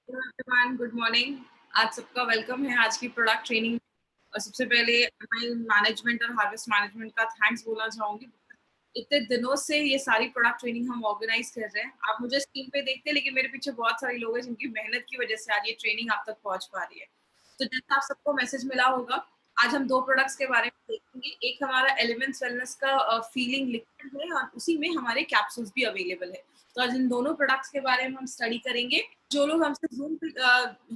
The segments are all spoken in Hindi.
Hello everyone, good morning. आज सबका वेलकम है आज की प्रोडक्ट ट्रेनिंग। और सबसे पहले मैं मैनेजमेंट और हार्वेस्ट मैनेजमेंट का थैंक्स बोलना चाहूंगी। इतने दिनों से ये सारी प्रोडक्ट ट्रेनिंग हम ऑर्गेनाइज कर रहे हैं। आप मुझे स्क्रीन पे देखते हैं, लेकिन मेरे पीछे बहुत सारे लोग हैं जिनकी मेहनत की वजह से आज ये ट्रेनिंग आप तक पहुंच पा रही है। तो जैसा आप सबको मैसेज मिला होगा, आज हम दो प्रोडक्ट्स के बारे में देखेंगे। एक हमारा एलिमेंट्स वेलनेस का फीलिंग लिक्विड है और उसी में हमारे कैप्सूल्स भी अवेलेबल है। तो आज इन दोनों प्रोडक्ट्स के बारे में हम स्टडी करेंगे। जो लोग हमसे जूम पे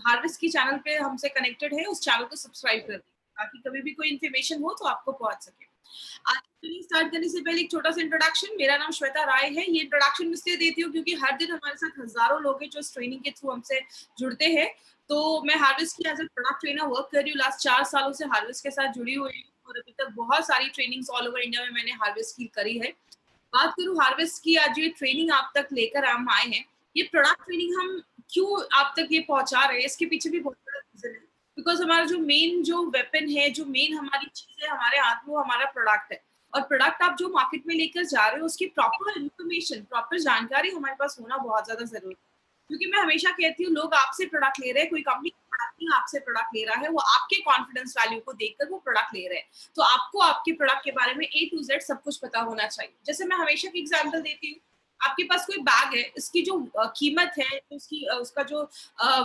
हार्वेस्ट की चैनल पे हमसे कनेक्टेड है, उस चैनल को सब्सक्राइब कर दें ताकि कभी भी कोई इन्फॉर्मेशन हो तो आपको पहुंच सके। आज ट्रेनिंग स्टार्ट करने से पहले एक छोटा सा इंट्रोडक्शन। मेरा नाम श्वेता राय है। ये इंट्रोडक्शन मैं इसलिए देती हूँ क्योंकि हर दिन हमारे साथ हजारों लोग हैं जो इस ट्रेनिंग के थ्रू हमसे जुड़ते हैं। तो मैं हार्वेस्ट की as a product trainer work कर रही हूँ। लास्ट 4 सालों से हार्वेस्ट के साथ जुड़ी हुई हूँ और अभी तक बहुत सारी ट्रेनिंग्स ऑल ओवर इंडिया में मैंने हार्वेस्ट की करी है। बात करूँ हार्वेस्ट की, आज ये ट्रेनिंग आप तक लेकर हम आए हैं। ये प्रोडक्ट ट्रेनिंग हम क्यों आप तक ये पहुंचा रहे हैं, इसके पीछे भी बहुत बड़ा रीजन है। बिकॉज हमारा जो मेन जो वेपन है, जो मेन हमारी चीज है हमारे हाथ में, वो हमारा प्रोडक्ट है। और प्रोडक्ट आप जो मार्केट में लेकर जा रहे हो, उसकी प्रॉपर इन्फॉर्मेशन, प्रॉपर जानकारी हमारे पास होना बहुत ज्यादा जरूरी है। क्योंकि मैं हमेशा कहती हूँ, लोग आपसे प्रोडक्ट ले रहे हैं, कोई कंपनी प्रोडक्ट नहीं आपसे प्रोडक्ट ले रहा है, वो आपके कॉन्फिडेंस वैल्यू को देखकर वो प्रोडक्ट ले रहे हैं। तो आपको आपके प्रोडक्ट के बारे में ए टू जेड सब कुछ पता होना चाहिए। जैसे मैं हमेशा की एग्जांपल देती हूँ, आपके पास कोई बैग है, इसकी जो कीमत है, उसकी उसका जो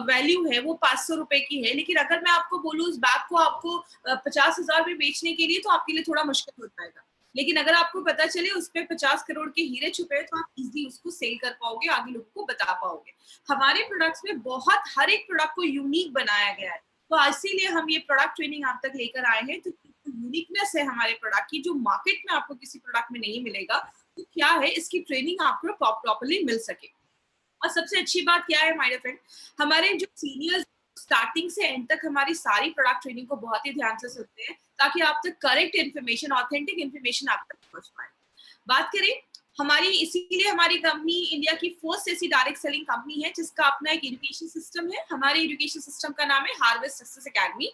वैल्यू है वो 500 रुपए की है। लेकिन अगर मैं आपको बोलूँ उस बैग को आपको 50,000 में बेचने के लिए, तो आपके लिए थोड़ा मुश्किल हो जाएगा। लेकिन अगर आपको पता चले उस पे 50 करोड़ के हीरे छुपे हैं, तो आप इजीली उसको सेल कर पाओगे, आगे लोगों को बता पाओगे। हमारे प्रोडक्ट्स में बहुत हर एक प्रोडक्ट को यूनिक बनाया गया है। तो इसीलिए हम ये प्रोडक्ट ट्रेनिंग आप तक लेकर आए हैं। तो यूनिकनेस है हमारे प्रोडक्ट की, जो मार्केट में आपको किसी प्रोडक्ट में नहीं मिलेगा, तो क्या है, इसकी ट्रेनिंग आपको प्रॉपरली मिल सके। और सबसे अच्छी बात क्या है माय डियर फ्रेंड, हमारे जो सीनियर्स स्टार्टिंग से एंड तक हमारी सारी प्रोडक्ट ट्रेनिंग को बहुत ही ध्यान से सुनते हैं, ताकि आप तक करेक्ट इन्फॉर्मेशन, ऑथेंटिक इन्फॉर्मेशन आप तक पहुंच पाए। बात करें हमारी, इसीलिए हमारी कंपनी इंडिया की फर्स्ट ऐसी डायरेक्ट सेलिंग कंपनी है जिसका अपना एक एजुकेशन सिस्टम है। हमारे एजुकेशन सिस्टम का नाम है हार्वेस्ट सक्सेस एकेडमी।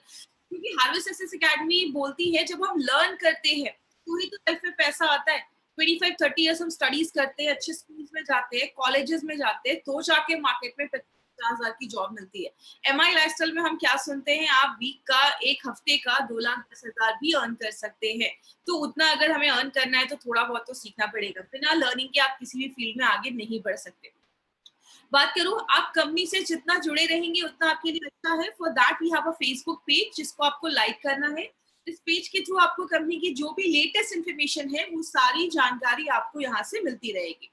क्योंकि हार्वेस्ट सक्सेस एकेडमी बोलती है, जब हम लर्न करते हैं तो ही तो लाइफ में पैसा आता है। 25-30 ईयर्स हम स्टडीज करते हैं, अच्छे स्कूल्स में जाते हैं, कॉलेजेस में जाते हैं, तो जाके मार्केट में 50,000 की जॉब मिलती है। एमआई लाइफस्टाइल में हम क्या सुनते हैं, आप वीक का, एक हफ्ते का 2,10,000 भी अर्न कर सकते हैं। तो उतना अगर हमें अर्न करना है तो थोड़ा बहुत तो सीखना पड़ेगा। बिना लर्निंग के आप किसी भी फील्ड में आगे नहीं बढ़ सकते। बात करूं, आप कंपनी से जितना जुड़े रहेंगे उतना आपके लिए अच्छा है। For that we have a Facebook page जिसको आपको लाइक करना है। इस पेज के थ्रू आपको कंपनी की जो भी लेटेस्ट इंफॉर्मेशन है, वो सारी जानकारी आपको यहाँ से मिलती रहेगी।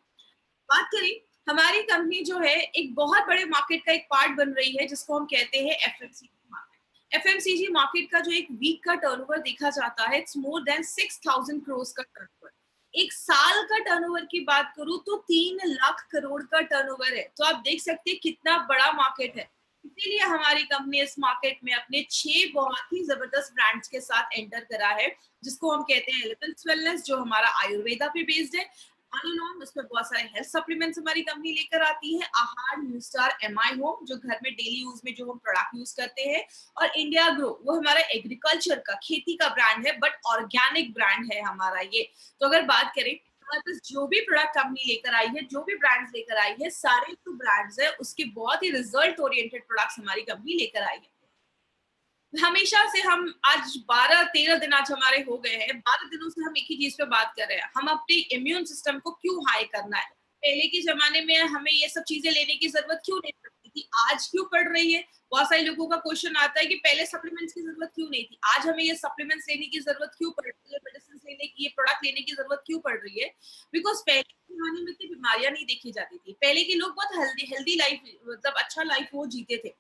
बात करें, हमारी कंपनी जो है एक बहुत बड़े मार्केट का एक पार्ट बन रही है, जिसको हम कहते हैं एफएमसीजी मार्केट। एफएमसीजी मार्केट का जो एक वीक का टर्नओवर देखा जाता है, इट्स मोर देन 6,000 करोड़ का टर्नओवर। एक साल का टर्नओवर की बात करूं तो 3 लाख करोड़ का टर्नओवर है। तो आप देख सकते हैं कितना बड़ा मार्केट है। इसीलिए हमारी कंपनी इस मार्केट में अपने 6 बहुत ही जबरदस्त ब्रांड्स के साथ एंटर करा है, जिसको हम कहते हैं एलिमेंट्स वेलनेस, जो हमारा आयुर्वेदा पे बेस्ड है। ऑन एंड ऑन उसमें बहुत सारे हेल्थ सप्लीमेंट्स हमारी कंपनी लेकर आती है। आहार, न्यू स्टार, एमआई होम, जो घर में डेली यूज में जो हम प्रोडक्ट यूज करते हैं। और इंडिया ग्रो, वो हमारा एग्रीकल्चर का, खेती का ब्रांड है, बट ऑर्गेनिक ब्रांड है हमारा ये। तो अगर बात करें, हमारे पास जो भी प्रोडक्ट कंपनी लेकर आई है, जो भी ब्रांड्स लेकर आई है, सारे जो ब्रांड्स है उसके बहुत ही रिजल्ट ओरिएंटेड प्रोडक्ट्स हमारी कंपनी लेकर आई है। हमेशा से हम आज 12-13 दिन आज हमारे हो गए हैं, 12 दिनों से हम एक ही चीज पे बात कर रहे हैं, हम अपने इम्यून सिस्टम को क्यों हाई करना है। पहले के जमाने में हमें ये सब चीजें लेने की जरूरत क्यों नहीं पड़ती थी, आज क्यों पड़ रही है। बहुत सारे लोगों का क्वेश्चन आता है कि पहले सप्लीमेंट्स की जरूरत क्यों नहीं थी, आज हमें ये सप्लीमेंट्स लेने की जरूरत क्यों पड़ रही है, मेडिसिन लेने की, ये प्रोडक्ट लेने की जरूरत क्यों पड़ रही है। बिकॉज पहले के जमाने में इतनी बीमारियां नहीं देखी जाती थी। पहले के लोग बहुत हेल्दी हेल्दी लाइफ, मतलब अच्छा लाइफ वो जीते थे।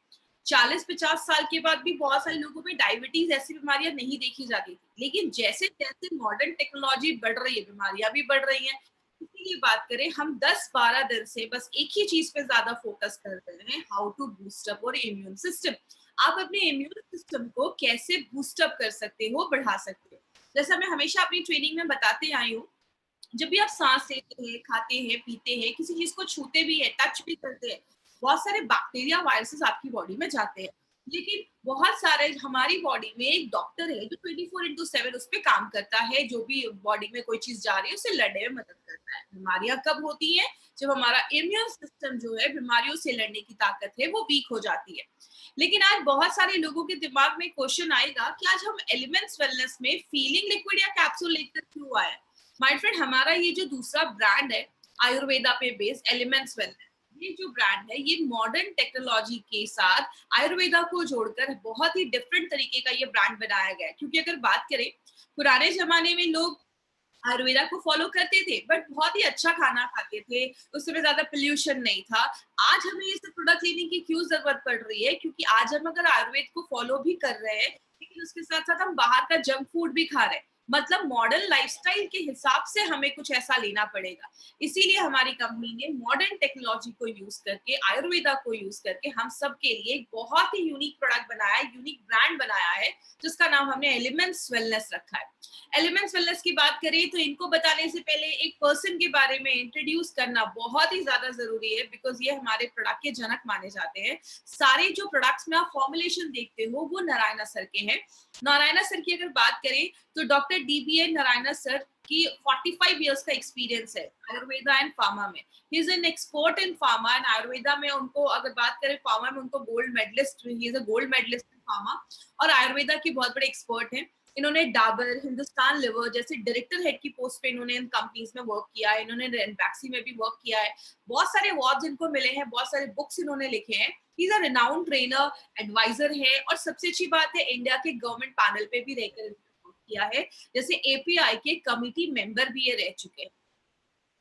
40-50 साल के बाद भी बहुत सारे लोगों में डायबिटीज ऐसी बीमारियां नहीं देखी जाती थी। लेकिन जैसे जैसे मॉडर्न टेक्नोलॉजी बढ़ रही है, बीमारियां भी बढ़ रही हैं। इसीलिए बात करें, हम 10-12 दिन से बस एक ही चीज पे ज्यादा फोकस कर रहे हैं, हाउ टू बूस्ट अप और इम्यून सिस्टम। आप अपने इम्यून सिस्टम को कैसे बूस्ट अप कर सकते हो, बढ़ा सकते हो। जैसा मैं हमेशा अपनी ट्रेनिंग में बताते आई हूँ, जब भी आप सांस लेते हैं, खाते हैं, पीते हैं, किसी चीज को छूते भी है, टच भी करते हैं, बहुत सारे बैक्टीरिया, वायरसेस आपकी बॉडी में जाते हैं। लेकिन बहुत सारे हमारी बॉडी में एक डॉक्टर है जो 24/7 उस पे काम करता है, जो भी बॉडी में कोई चीज जा रही है उसे लड़ने में मदद करता है। बीमारियां कब होती हैं? जब हमारा इम्यून सिस्टम जो है बीमारियों से लड़ने की ताकत है वो वीक हो जाती है। लेकिन आज बहुत सारे लोगों के दिमाग में क्वेश्चन आएगा कि आज हम एलिमेंट्स वेलनेस में फीलिंग लिक्विड या कैप्सूल लेकर क्यों आए? माय फ्रेंड, हमारा ये जो दूसरा ब्रांड है आयुर्वेदा पे बेस्ड एलिमेंट्स वेलनेस, ये जो ब्रांड है ये मॉडर्न टेक्नोलॉजी के साथ आयुर्वेदा को जोड़कर बहुत ही डिफरेंट तरीके का ये ब्रांड बनाया गया है। क्योंकि अगर बात करें, पुराने जमाने में लोग आयुर्वेदा को फॉलो करते थे बट बहुत ही अच्छा खाना खाते थे, उस समय ज्यादा पोल्यूशन नहीं था। आज हमें ये सब प्रोडक्ट लेने की क्यों जरूरत पड़ रही है? क्योंकि आज हम अगर आयुर्वेद को फॉलो भी कर रहे हैं लेकिन उसके साथ साथ हम बाहर का जंक फूड भी खा रहे हैं। मतलब मॉडर्न लाइफस्टाइल के हिसाब से हमें कुछ ऐसा लेना पड़ेगा। इसीलिए हमारी कंपनी ने मॉडर्न टेक्नोलॉजी को यूज करके, आयुर्वेदा को यूज करके हम सब के लिए एक बहुत ही यूनिक प्रोडक्ट बनाया है, यूनिक ब्रांड बनाया है, जिसका नाम हमने एलिमेंट्स वेलनेस रखा है। एलिमेंट्स वेलनेस की बात करें तो इनको बताने से पहले एक पर्सन के बारे में इंट्रोड्यूस करना बहुत ही ज्यादा जरूरी है, बिकॉज ये हमारे प्रोडक्ट के जनक माने जाते हैं। सारे जो प्रोडक्ट्स में आप फॉर्मुलेशन देखते हो वो नारायणा सर के हैं। नारायणा सर की अगर बात करें तो डॉक्टर DBN नारायणा सर की 45 इयर्स का एक्सपीरियंस है आयुर्वेदा एंड फार्मा में। He is an expert in pharma and Ayurveda में उनको अगर बात करें, फार्मा में उनको gold medallist, he is a gold medallist in pharma और आयुर्वेदा की बहुत बड़े एक्सपर्ट हैं। इन्होंने डाबर, हिंदुस्तान लिवर जैसे डायरेक्टर हेड की पोस्ट पे इन्होंने इन कंपनीज में वर्क किया है। इन्होंने रेनबैक्सी में भी वर्क किया है। बहुत सारे अवार्ड्स इनको मिले हैं, बहुत सारे बुक्स इन्होंने लिखे हैं। He is a renowned trainer, adviser है और सबसे अच्छी बात है इंडिया के गवर्नमेंट पैनल पे भी रहकर वर्क किया है। जैसे API के कमिटी मेंबर भी ये रह चुके हैं।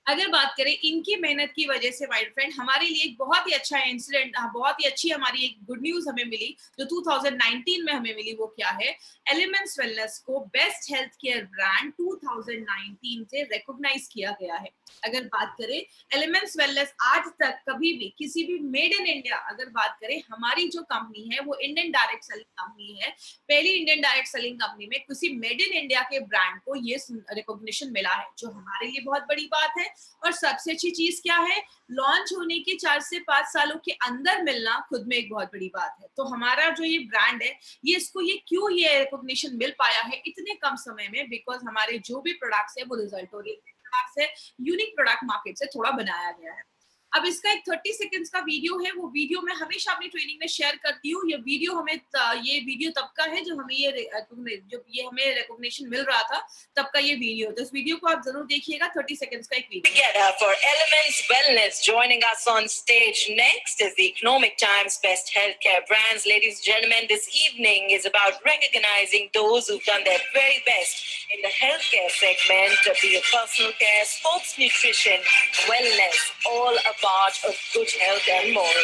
अगर बात करें इनकी मेहनत की वजह से माय फ्रेंड, हमारे लिए एक बहुत ही अच्छा इंसिडेंट, बहुत ही अच्छी हमारी एक गुड न्यूज हमें मिली जो 2019 में हमें मिली। वो क्या है? एलिमेंट्स वेलनेस को बेस्ट हेल्थ केयर ब्रांड 2019 से रिकॉग्नाइज किया गया है। अगर बात करें एलिमेंट्स वेलनेस आज तक कभी भी किसी भी मेड इन इंडिया, अगर बात करें हमारी जो कंपनी है वो इंडियन डायरेक्ट सेलिंग कंपनी है, पहली इंडियन डायरेक्ट सेलिंग कंपनी में किसी मेड इन इंडिया के ब्रांड को ये रिकॉग्निशन मिला है, जो हमारे लिए बहुत बड़ी बात है। और सबसे अच्छी चीज क्या है? लॉन्च होने के 4 से 5 सालों के अंदर मिलना खुद में एक बहुत बड़ी बात है। तो हमारा जो ये ब्रांड है, ये इसको ये क्यों ये रिकॉग्निशन मिल पाया है इतने कम समय में? बिकॉज हमारे जो भी प्रोडक्ट्स है वो रिजल्ट ओरिएंटेड प्रोडक्ट्स है, यूनिक प्रोडक्ट मार्केट से थोड़ा बनाया गया है। अब इसका एक 30 सेकंड्स का वीडियो है, वो वीडियो मैं हमेशा अपनी ट्रेनिंग में शेयर करती हूँ। ये वीडियो हमें ये वीडियो तब का है जब हमें ये हमें रिकॉग्निशन मिल रहा था, तब का ये वीडियो। तो इस वीडियो को आप जरूर देखिएगा, 30 सेकंड्स का एक video. Together for Elements Wellness, joining us on stage next is the Economic Times Best Healthcare Brands. Ladies and gentlemen, this evening is about recognizing those who've done their very best in the healthcare segment, be it personal care, sports nutrition, wellness, all a part of good health and more.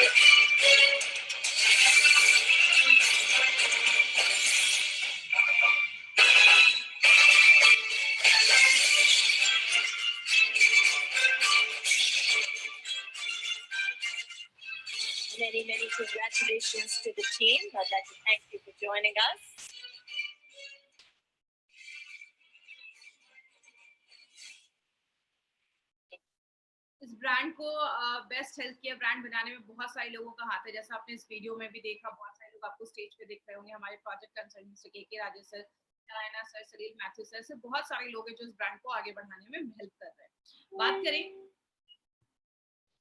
Many congratulations to the team. I'd like to thank you for joining us. इस ब्रांड को बेस्ट हेल्थ केयर ब्रांड बनाने में बहुत सारे लोगों का हाथ है। जैसा आपने इस वीडियो में भी देखा, बहुत सारे लोग आपको स्टेज पे दिख रहे होंगे। हमारे project consultant KK Rajesh sir, Narayana sir, Salil Mathew sir से बहुत सारे लोग हैं जो इस ब्रांड को आगे बढ़ाने में हेल्प कर रहे हैं। बात करें,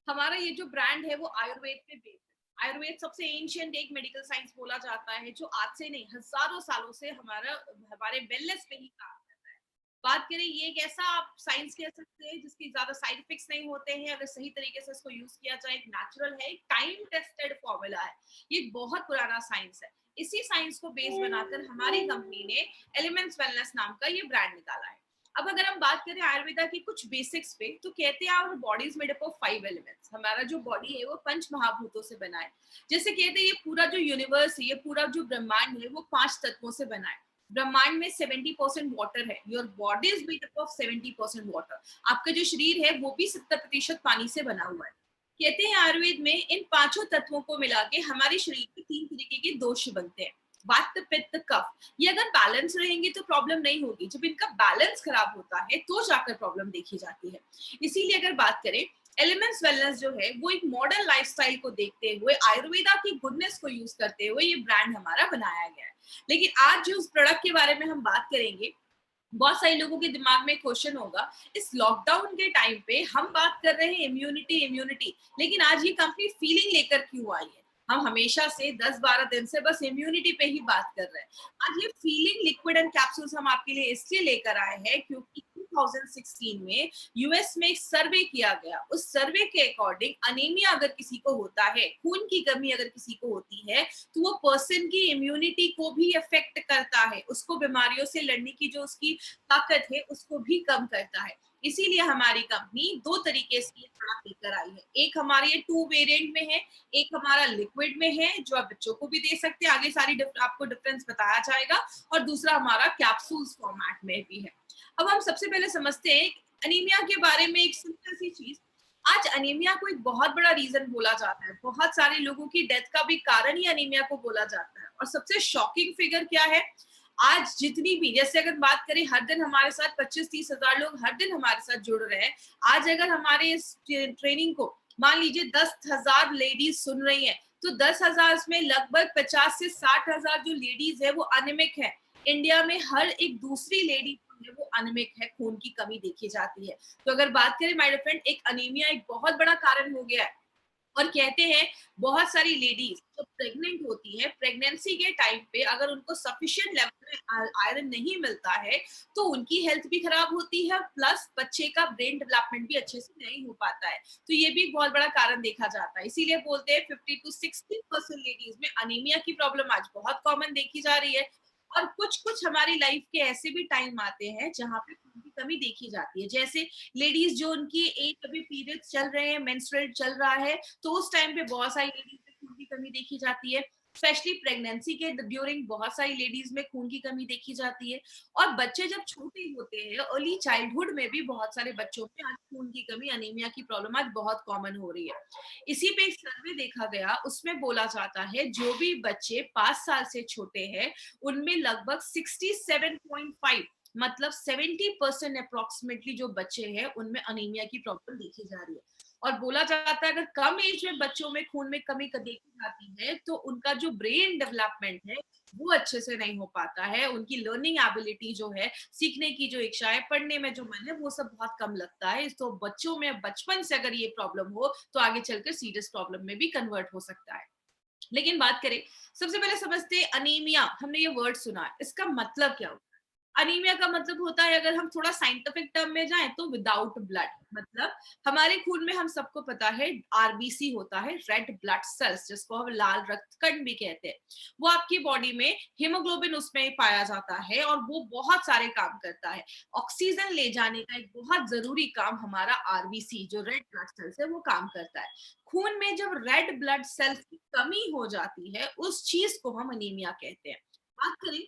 हमारा ये जो ब्रांड है वो आयुर्वेद पे बेस्ड है। आयुर्वेद सबसे एंशिएंट एक मेडिकल साइंस बोला जाता है, जो आज से नहीं हजारों सालों से हमारे वेलनेस पे ही काम करता है। बात करें, ये एक ऐसा आप साइंस कह सकते हैं जिसकी ज्यादा साइड इफेक्ट्स नहीं होते हैं अगर सही तरीके से इसको यूज किया जाए। एक नेचुरल है, एक टाइम टेस्टेड फॉर्मूला है, ये बहुत पुराना साइंस है। इसी साइंस को बेस बनाकर हमारी कंपनी ने एलिमेंट्स वेलनेस नाम का ये ब्रांड निकाला है। अब अगर हम बात करें आयुर्वेदा की कुछ बेसिक्स पे, तो कहते हैं our body is made up of 5 elements. हमारा जो बॉडी है वो 5 महाभूतों से बना है। जैसे कहते हैं ये पूरा जो यूनिवर्स है, ये पूरा जो ब्रह्मांड है वो 5 तत्वों से बना है। ब्रह्मांड में 70% वाटर है। Your body is made up of 70% water. आपका जो शरीर है वो भी 70% पानी से बना हुआ है। कहते हैं आयुर्वेद में इन 5 तत्वों को मिला के हमारे शरीर में 3 तरीके के दोष बनते हैं, वात, पित्त, कफ। ये अगर बैलेंस रहेंगे तो प्रॉब्लम नहीं होगी, जब इनका बैलेंस खराब होता है तो जाकर प्रॉब्लम देखी जाती है। इसीलिए अगर बात करें, एलिमेंट्स वेलनेस जो है वो एक मॉडर्न लाइफस्टाइल को देखते हुए आयुर्वेदा की गुडनेस को यूज करते हुए ये ब्रांड हमारा बनाया गया है। लेकिन आज जो उस प्रोडक्ट के बारे में हम बात करेंगे, बहुत सारे लोगों के दिमाग में क्वेश्चन होगा, इस लॉकडाउन के टाइम पे हम बात कर रहे हैं इम्यूनिटी इम्यूनिटी, लेकिन आज ये कंपनी फीलिंग लेकर क्यों आई है? हम हमेशा से 10-12 दिन से बस इम्यूनिटी पे ही बात कर रहे हैं। आज ये फीलिंग लिक्विड एंड कैप्सूल्स हम आपके लिए इसलिए लेकर आए हैं क्योंकि 2016 में यूएस में एक सर्वे किया गया। उस सर्वे के अकॉर्डिंग अनीमिया अगर किसी को होता है, खून की कमी अगर किसी को होती है, तो वो पर्सन की इम्यूनिटी को भी अफेक्ट करता है, उसको बीमारियों से लड़ने की जो उसकी ताकत है उसको भी कम करता है। इसीलिए हमारी कंपनी दो तरीके से ये प्रोडक्ट लेकर आई है। एक हमारी ये 2 वेरिएंट में है, एक हमारा लिक्विड में है जो आप बच्चों को भी दे सकते हैं, आगे सारी आपको डिफरेंस बताया जाएगा, और दूसरा हमारा कैप्सूल्स फॉर्मेट में भी है। अब हम सबसे पहले समझते हैं अनीमिया के बारे में एक सिंपल सी चीज। आज अनीमिया को एक बहुत बड़ा रीजन बोला जाता है, बहुत सारे लोगों की डेथ का भी कारण ही अनीमिया को बोला जाता है। और सबसे शॉकिंग फिगर क्या है, आज जितनी भी, जैसे अगर बात करें, हर दिन हमारे साथ 25-30 हजार लोग हर दिन हमारे साथ जुड़ रहे हैं। आज अगर हमारे इस ट्रेनिंग को मान लीजिए 10,000 लेडीज सुन रही हैं, तो 10,000 में लगभग 50 से 60 हजार जो लेडीज है वो अनिमिक है। इंडिया में हर एक दूसरी लेडी है वो अनिमिक है, खून की कमी देखी जाती है। तो अगर बात करें माय फ्रेंड, एक अनीमिया एक बहुत बड़ा कारण हो गया है। और कहते हैं बहुत सारी लेडीज जो प्रेग्नेंट होती है, प्रेगनेंसी के टाइम पे अगर उनको सफिशिएंट लेवल में आयरन नहीं मिलता है तो उनकी हेल्थ भी खराब होती है, प्लस बच्चे का ब्रेन डेवलपमेंट भी अच्छे से नहीं हो पाता है। तो ये भी एक बहुत बड़ा कारण देखा जाता है। इसीलिए बोलते हैं 50 to 60% लेडीज में अनीमिया की प्रॉब्लम आज बहुत कॉमन देखी जा रही है। और कुछ कुछ हमारी लाइफ के ऐसे भी टाइम आते हैं जहाँ पे खून की कमी देखी जाती है, जैसे लेडीज जो उनकी एक अभी पीरियड्स चल रहे हैं, मेंस्ट्रुअल चल रहा है, तो उस टाइम पे बहुत सारी लेडीज में खून की कमी देखी जाती है। स्पेशली प्रेगनेंसी के ड्यूरिंग बहुत सारी लेडीज में खून की कमी देखी जाती है। और बच्चे जब छोटे होते हैं, अर्ली चाइल्डहुड में भी बहुत सारे बच्चों में आज खून की कमी, अनीमिया की प्रॉब्लम आज बहुत कॉमन हो रही है। इसी पे एक सर्वे देखा गया, उसमें बोला जाता है जो भी बच्चे 5 साल से छोटे हैं उनमें लगभग 67.5, मतलब 70% अप्रोक्सीमेटली जो बच्चे हैं उनमें अनीमिया की प्रॉब्लम देखी जा रही है। और बोला जाता है अगर कम एज में बच्चों में खून में कमी देखी जाती है तो उनका जो ब्रेन डेवलपमेंट है वो अच्छे से नहीं हो पाता है, उनकी लर्निंग एबिलिटी जो है, सीखने की जो इच्छा है, पढ़ने में जो मन है, वो सब बहुत कम लगता है। तो बच्चों में बचपन से अगर ये प्रॉब्लम हो तो आगे चलकर सीरियस प्रॉब्लम में भी कन्वर्ट हो सकता है। लेकिन बात करें, सबसे पहले समझते हैं अनीमिया। हमने ये वर्ड सुना है, इसका मतलब क्या होता है? अनीमिया का मतलब होता है, अगर हम थोड़ा साइंटिफिक टर्म में जाएं तो विदाउट ब्लड, मतलब हमारे खून में, हम सबको पता है, आरबीसी होता है, रेड ब्लड सेल्स, जिसको हम लाल रक्त कण भी कहते हैं। वो आपकी बॉडी में हीमोग्लोबिन उसमें पाया जाता है और वो बहुत सारे काम करता है। ऑक्सीजन ले जाने का एक बहुत जरूरी काम हमारा आरबीसी जो रेड ब्लड सेल्स है वो काम करता है। खून में जब रेड ब्लड सेल्स की कमी हो जाती है, उस चीज को हम अनीमिया कहते हैं। बात करें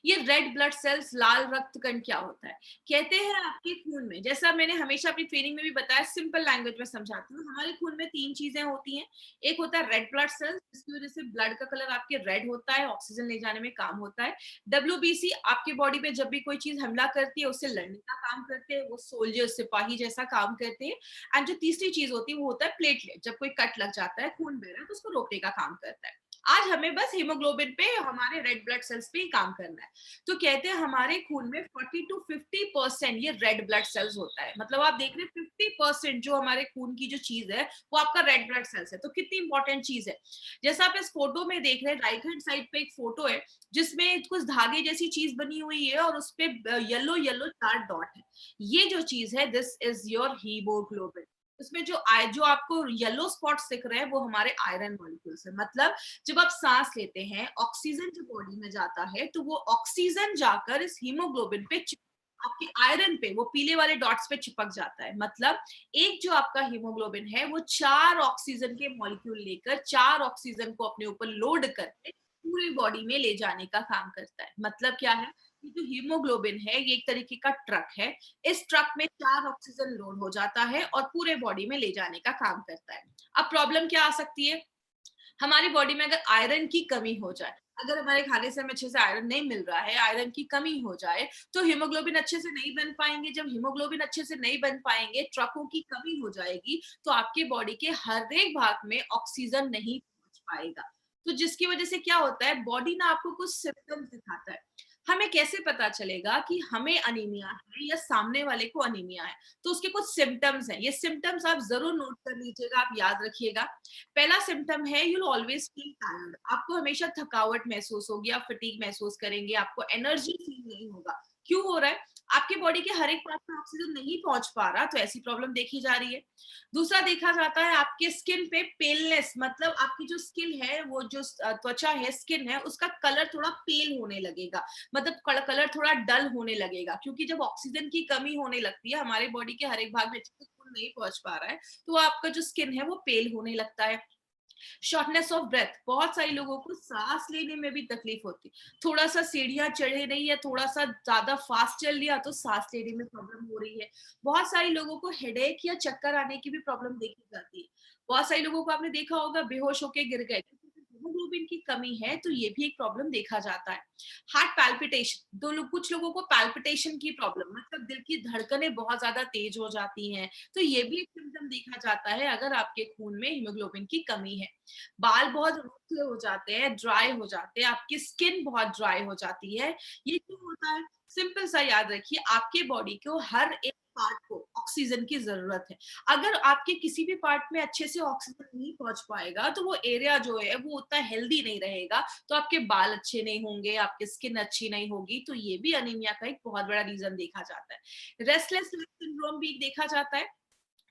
ये रेड ब्लड सेल्स, लाल रक्त कण क्या होता है? कहते हैं आपके खून में, जैसा मैंने हमेशा अपनी ट्रेनिंग में भी बताया, सिंपल लैंग्वेज में समझाती हूँ, हमारे खून में 3 चीजें होती हैं। एक होता है रेड ब्लड सेल्स, जिसकी वजह से ब्लड का कलर आपके रेड होता है, ऑक्सीजन ले जाने में काम होता है। डब्ल्यूबीसी, आपके बॉडी में जब भी कोई चीज हमला करती है उससे लड़ने का काम करते हैं, वो सोल्जर, सिपाही जैसा काम करते हैं। एंड जो तीसरी चीज होती है वो होता है प्लेटलेट, जब कोई कट लग जाता है, खून बह रहा है, तो उसको रोकने का काम करता है। आज हमें बस हीमोग्लोबिन पे, हमारे रेड ब्लड सेल्स पे ही काम करना है। तो कहते हैं हमारे खून में 40 to 50% ये रेड ब्लड सेल्स होता है। मतलब आप देख रहे हैं 50% जो हमारे खून की जो चीज है वो आपका रेड ब्लड सेल्स है। तो कितनी इंपॉर्टेंट चीज है। जैसा आप इस फोटो में देख रहे हैं, राइट हैंड साइड पे एक फोटो है जिसमें कुछ धागे जैसी चीज बनी हुई है और उस पे येलो येलो 4 डॉट है। ये जो चीज है, दिस इज योर हीमोग्लोबिन। इसमें जो आपको येलो स्पॉट्स दिख रहे हैं वो हमारे आयरन मॉलिक्यूल्स है। मतलब जब आप सांस लेते हैं, ऑक्सीजन जो बॉडी में जाता है तो वो ऑक्सीजन जाकर इस हीमोग्लोबिन पे आपके आयरन पे, वो पीले वाले डॉट्स पे चिपक जाता है। मतलब एक जो आपका हीमोग्लोबिन है वो 4 ऑक्सीजन के मॉलिक्यूल लेकर, 4 ऑक्सीजन को अपने ऊपर लोड करके पूरी बॉडी में ले जाने का काम करता है। मतलब क्या है, ये जो हीमोग्लोबिन है ये एक तरीके का ट्रक है। इस ट्रक में 4 ऑक्सीजन लोड हो जाता है और पूरे बॉडी में ले जाने का काम करता है। अब प्रॉब्लम क्या आ सकती है, हमारी बॉडी में अगर आयरन की कमी हो जाए। अगर हमारे खाने से हमें अच्छे से आयरन नहीं मिल रहा है, आयरन की कमी हो जाए, तो हीमोग्लोबिन अच्छे से नहीं बन पाएँगे। जब हीमोग्लोबिन अच्छे से नहीं बन पाएँगे, ट्रकों की कमी हो जाएगी, तो आपके बॉडी के हर एक भाग में ऑक्सीजन नहीं पहुँच पाएगा। तो जिसकी वजह से क्या होता है, बॉडी ना आपको कुछ सिम्पटम्स दिखाता है। हमें कैसे पता चलेगा कि हमें अनीमिया है या सामने वाले को अनीमिया है? तो उसके कुछ सिम्पटम्स हैं। ये सिम्पटम्स आप ज़रूर नोट कर लीजिएगा, आप याद रखिएगा। पहला सिम्पटम है you will always feel tired. आपको हमेशा थकावट महसूस होगी, आप फटीग महसूस करेंगे, आपको एनर्जी फील नहीं होगा। क्यों हो रहा है? आपके बॉडी के हर एक पार्ट में ऑक्सीजन नहीं पहुंच पा रहा, तो ऐसी प्रॉब्लम देखी जा रही है। दूसरा देखा जाता है आपके स्किन पे पेलनेस, मतलब आपकी जो स्किन है, वो जो त्वचा है, स्किन है, उसका कलर थोड़ा पेल होने लगेगा। मतलब कलर थोड़ा डल होने लगेगा, क्योंकि जब ऑक्सीजन की कमी होने लगती है, हमारे बॉडी के हर एक भाग में अच्छे से खून नहीं पहुंच पा रहा है, तो आपका जो स्किन है वो पेल होने लगता है। शॉर्टनेस ऑफ ब्रेथ, बहुत सारे लोगों को सांस लेने में भी तकलीफ होती है। थोड़ा सा सीढ़ियां चढ़े रही है, थोड़ा सा ज्यादा फास्ट चल लिया तो सांस लेने में प्रॉब्लम हो रही है। बहुत सारे लोगों को हेडेक या चक्कर आने की भी प्रॉब्लम देखी जाती है। बहुत सारे लोगों को आपने देखा होगा बेहोश होके गिर गए, हीमोग्लोबिन की कमी है, तो ये भी एक प्रॉब्लम देखा जाता है। हार्ट पैल्पिटेशन, दो लोग कुछ लोगों को पैल्पिटेशन की प्रॉब्लम, मतलब दिल की धड़कनें बहुत ज्यादा तेज हो जाती हैं, तो ये भी एक सिम्टम देखा जाता है अगर आपके खून में हीमोग्लोबिन की कमी है। बाल बहुत रूखे हो जाते हैं, ड्राई हो जाते हैं, आपकी स्किन बहुत ड्राई हो जाती है। ये क्यों होता है? सिंपल सा याद रखिए, आपके बॉडी को हर एक पार्ट को ऑक्सीजन की जरूरत है। अगर आपके किसी भी पार्ट में अच्छे से ऑक्सीजन नहीं पहुंच पाएगा, तो वो एरिया जो है वो उतना हेल्दी नहीं रहेगा, तो आपके बाल अच्छे नहीं होंगे, आपकी स्किन अच्छी नहीं होगी, तो ये भी अनीमिया का एक बहुत बड़ा रीजन देखा जाता है। रेस्टलेस लेग सिंड्रोम भी देखा जाता है।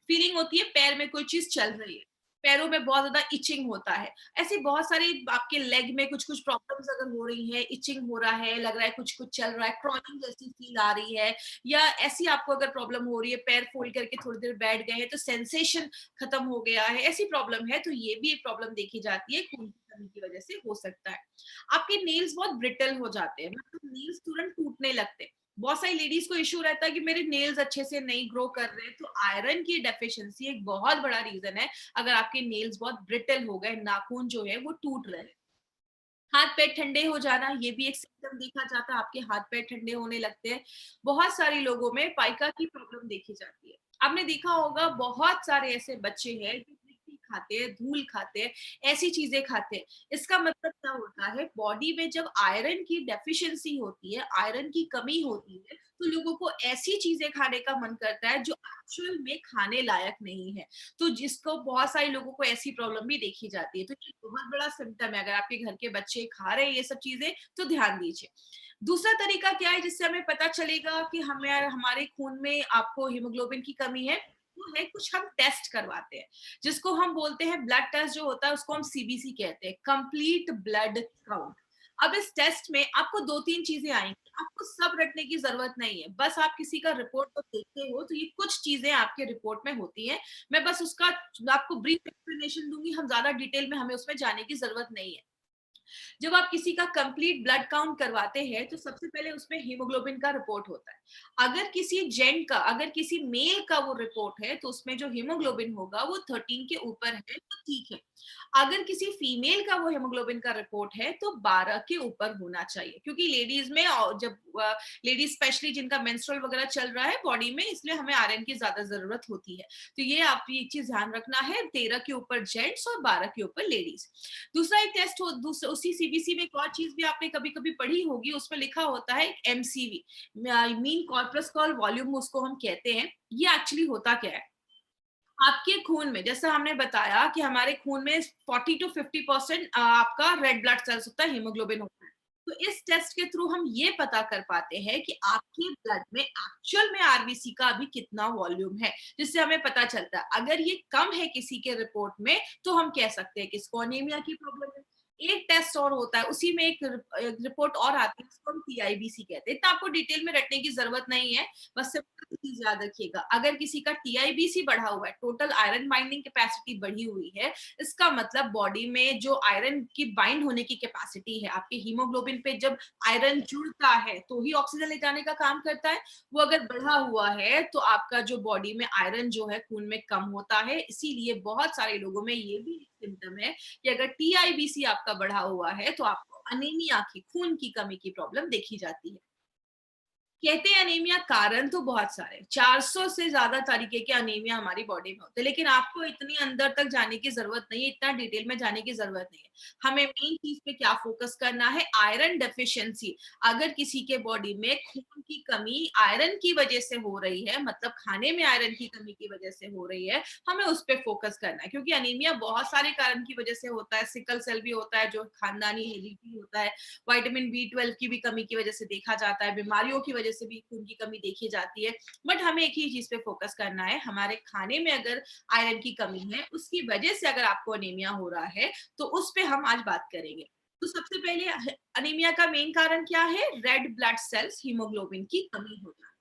फीलिंग होती है पैर में कोई चीज चल रही है, पैरों में बहुत ज्यादा इचिंग होता है। ऐसे बहुत सारे आपके लेग में कुछ कुछ प्रॉब्लम्स अगर हो रही है, इचिंग हो रहा है, लग रहा है कुछ कुछ चल रहा है, क्रॉलिंग जैसी फील आ रही है, या ऐसी आपको अगर प्रॉब्लम हो रही है, पैर फोल्ड करके थोड़ी देर बैठ गए हैं तो सेंसेशन खत्म हो गया है, ऐसी प्रॉब्लम है, तो ये भी एक प्रॉब्लम देखी जाती है, खून की कमी की वजह से हो सकता है। आपके नेल्स बहुत ब्रिटल हो जाते हैं, मतलब नेल्स तुरंत टूटने लगते हैं। बहुत सारी लेडीज को इश्यू रहता है कि मेरे नेल्स अच्छे से नहीं ग्रो कर रहे, तो आयरन की डेफिशिएंसी एक बहुत बड़ा रीजन है। अगर आपके नेल्स बहुत ब्रिटल हो गए, नाखून जो है वो टूट रहे हैं। हाथ पैर ठंडे हो जाना, ये भी एक सिम्टम देखा जाता है, आपके हाथ पैर ठंडे होने लगते हैं। बहुत सारे लोगों में पाइका की प्रॉब्लम देखी जाती है। आपने देखा होगा बहुत सारे ऐसे बच्चे हैं जो मिट्टी खाते हैं, धूल खाते हैं, ऐसी चीजें खाते हैं। इसका मतलब क्या होता है, बॉडी में जब आयरन की डेफिशिएंसी होती है, आयरन की कमी होती है, तो लोगों को ऐसी चीजें खाने का मन करता है जो एक्चुअल में खाने लायक नहीं है। तो जिसको बहुत सारे लोगों को ऐसी प्रॉब्लम भी देखी जाती है, तो ये बहुत बड़ा सिम्टम है। अगर आपके घर के बच्चे खा रहे हैं ये सब चीजें, तो ध्यान दीजिए। दूसरा तरीका क्या है जिससे हमें पता चलेगा कि हमें हमारे खून में आपको हीमोग्लोबिन की कमी है, वो है कुछ हम टेस्ट करवाते हैं, जिसको हम बोलते हैं ब्लड टेस्ट जो होता है, उसको हम सीबीसी कहते हैं, कंप्लीट ब्लड काउंट। अब इस टेस्ट में आपको दो तीन चीजें आएंगी, आपको सब रटने की जरूरत नहीं है, बस आप किसी का रिपोर्ट तो देखते हो, तो ये कुछ चीजें आपके रिपोर्ट में होती हैं। मैं बस उसका आपको ब्रीफ एक्सप्लेनेशन दूंगी, हम ज्यादा डिटेल में हमें उसमें जाने की जरूरत नहीं है। जब आप किसी का कंप्लीट ब्लड काउंट करवाते हैं, तो सबसे पहले उसमें हीमोग्लोबिन का रिपोर्ट होता है। अगर किसी जेंट का, अगर किसी मेल का वो रिपोर्ट है, तो उसमें जो हीमोग्लोबिन होगा वो 13 के ऊपर है, तो ठीक है। अगर किसी फीमेल का वो हीमोग्लोबिन का रिपोर्ट है, तो 12 के ऊपर होना चाहिए, क्योंकि लेडीज में जब लेडीज स्पेशली जिनका मेंस्ट्रुअल वगैरह चल रहा है बॉडी में, इसलिए हमें आयरन की ज्यादा जरूरत होती है। तो ये आप ये चीज ध्यान रखना है, 13 के ऊपर जेंट्स और 12 के ऊपर लेडीज। दूसरा एक टेस्ट हो, उसी सीबीसी में एक और चीज भी आपने कभी कभी पढ़ी होगी, उसमें लिखा होता है एमसीवी, मीन कॉर्पस्कॉल वॉल्यूम उसको हम कहते हैं। ये एक्चुअली होता क्या है, आपके खून में, जैसा हमने बताया कि हमारे खून में 40 to 50% आपका रेड ब्लड सेल्स होता है, हीमोग्लोबिन होता है। तो इस टेस्ट के थ्रू हम ये पता कर पाते हैं कि आपके ब्लड में एक्चुअल में आरबीसी का अभी कितना वॉल्यूम है, जिससे हमें पता चलता है। अगर ये कम है किसी के रिपोर्ट में, तो हम कह सकते हैं कि इसको अनीमिया की प्रॉब्लम है। एक टेस्ट और होता है, उसी में एक रिपोर्ट और आती है, उसको हम टीआईबीसी कहते हैं। इतना आपको डिटेल में रटने की जरूरत नहीं है, बस सिंपल चीज याद रखिएगा। अगर किसी का टीआईबीसी बढ़ा हुआ है, टोटल आयरन बाइंडिंग कैपेसिटी बढ़ी हुई है, इसका मतलब बॉडी में जो आयरन की बाइंड होने की कैपेसिटी है, आपके हीमोग्लोबिन पे जब आयरन जुड़ता है तो ही ऑक्सीजन ले जाने का काम करता है, वो अगर बढ़ा हुआ है तो आपका जो बॉडी में आयरन जो है खून में कम होता है। इसीलिए बहुत सारे लोगों में ये भी सिम्टम है कि अगर टीआईबीसी आपका बढ़ा हुआ है तो आपको अनीमिया की, खून की कमी की प्रॉब्लम देखी जाती है। कहते हैं अनीमिया, कारण तो बहुत सारे, 400 से ज्यादा तरीके के अनीमिया हमारी बॉडी में होते हैं, लेकिन आपको इतनी अंदर तक जाने की जरूरत नहीं है, इतना डिटेल में जाने की जरूरत नहीं है। हमें मेन चीज पे क्या फोकस करना है, आयरन डेफिशिएंसी। अगर किसी के बॉडी में खून की कमी आयरन की वजह से हो रही है, मतलब खाने में आयरन की कमी की वजह से हो रही है, हमें उस पर फोकस करना है, क्योंकि अनीमिया बहुत सारे कारण की वजह से होता है। सिकल सेल भी होता है जो खानदानी हेरिडिटी होता है, विटामिन बी 12 की भी कमी की वजह से देखा जाता है, बीमारियों की वजह से भी खून की कमी देखी जाती है। बट हमें एक ही चीज पे फोकस करना है, हमारे खाने में अगर आयरन की कमी है, उसकी वजह से अगर आपको अनीमिया हो रहा है, तो उस पे हम आज बात करेंगे। तो सबसे पहले अनीमिया का मेन कारण क्या है, रेड ब्लड सेल्स, हीमोग्लोबिन की कमी हो जाना।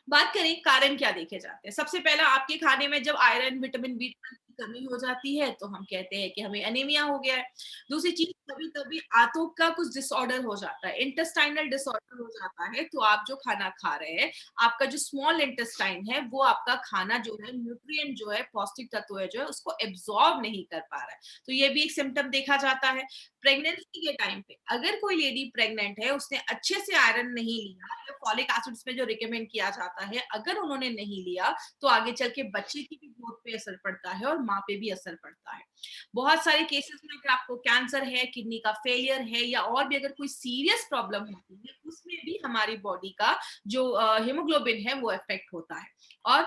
बात करें कारण क्या देखे जाते हैं, सबसे पहला आपके खाने में जब आयरन विटामिन बी 12 की कमी हो जाती है तो हम कहते हैं कि हमें अनीमिया हो गया है। दूसरी चीज, कभी कभी आंतों का कुछ डिसऑर्डर हो जाता है, इंटेस्टाइनल डिसऑर्डर हो जाता है, तो आप जो खाना खा रहे हैं, आपका जो स्मॉल इंटेस्टाइन है, वो आपका खाना जो है, न्यूट्रिएंट जो है, पौष्टिक तत्व है जो है, उसको एब्जॉर्ब नहीं कर पा रहा है, तो ये भी एक सिम्टम देखा जाता है। प्रेगनेंसी के टाइम पे अगर कोई लेडी प्रेग्नेंट है, उसने अच्छे से आयरन नहीं लिया, या फॉलिक एसिड में जो रिकमेंड किया जाता है अगर उन्होंने नहीं लिया, तो आगे चल के बच्चे की भी ग्रोथ पे असर पड़ता है और माँ पे भी असर पड़ता है। बहुत सारे केसेस में अगर आपको कैंसर है, किडनी का फेलियर है, या और भी अगर कोई सीरियस प्रॉब्लम होती है, उसमें भी हमारी बॉडी का जो हीमोग्लोबिन है वो इफेक्ट होता है। और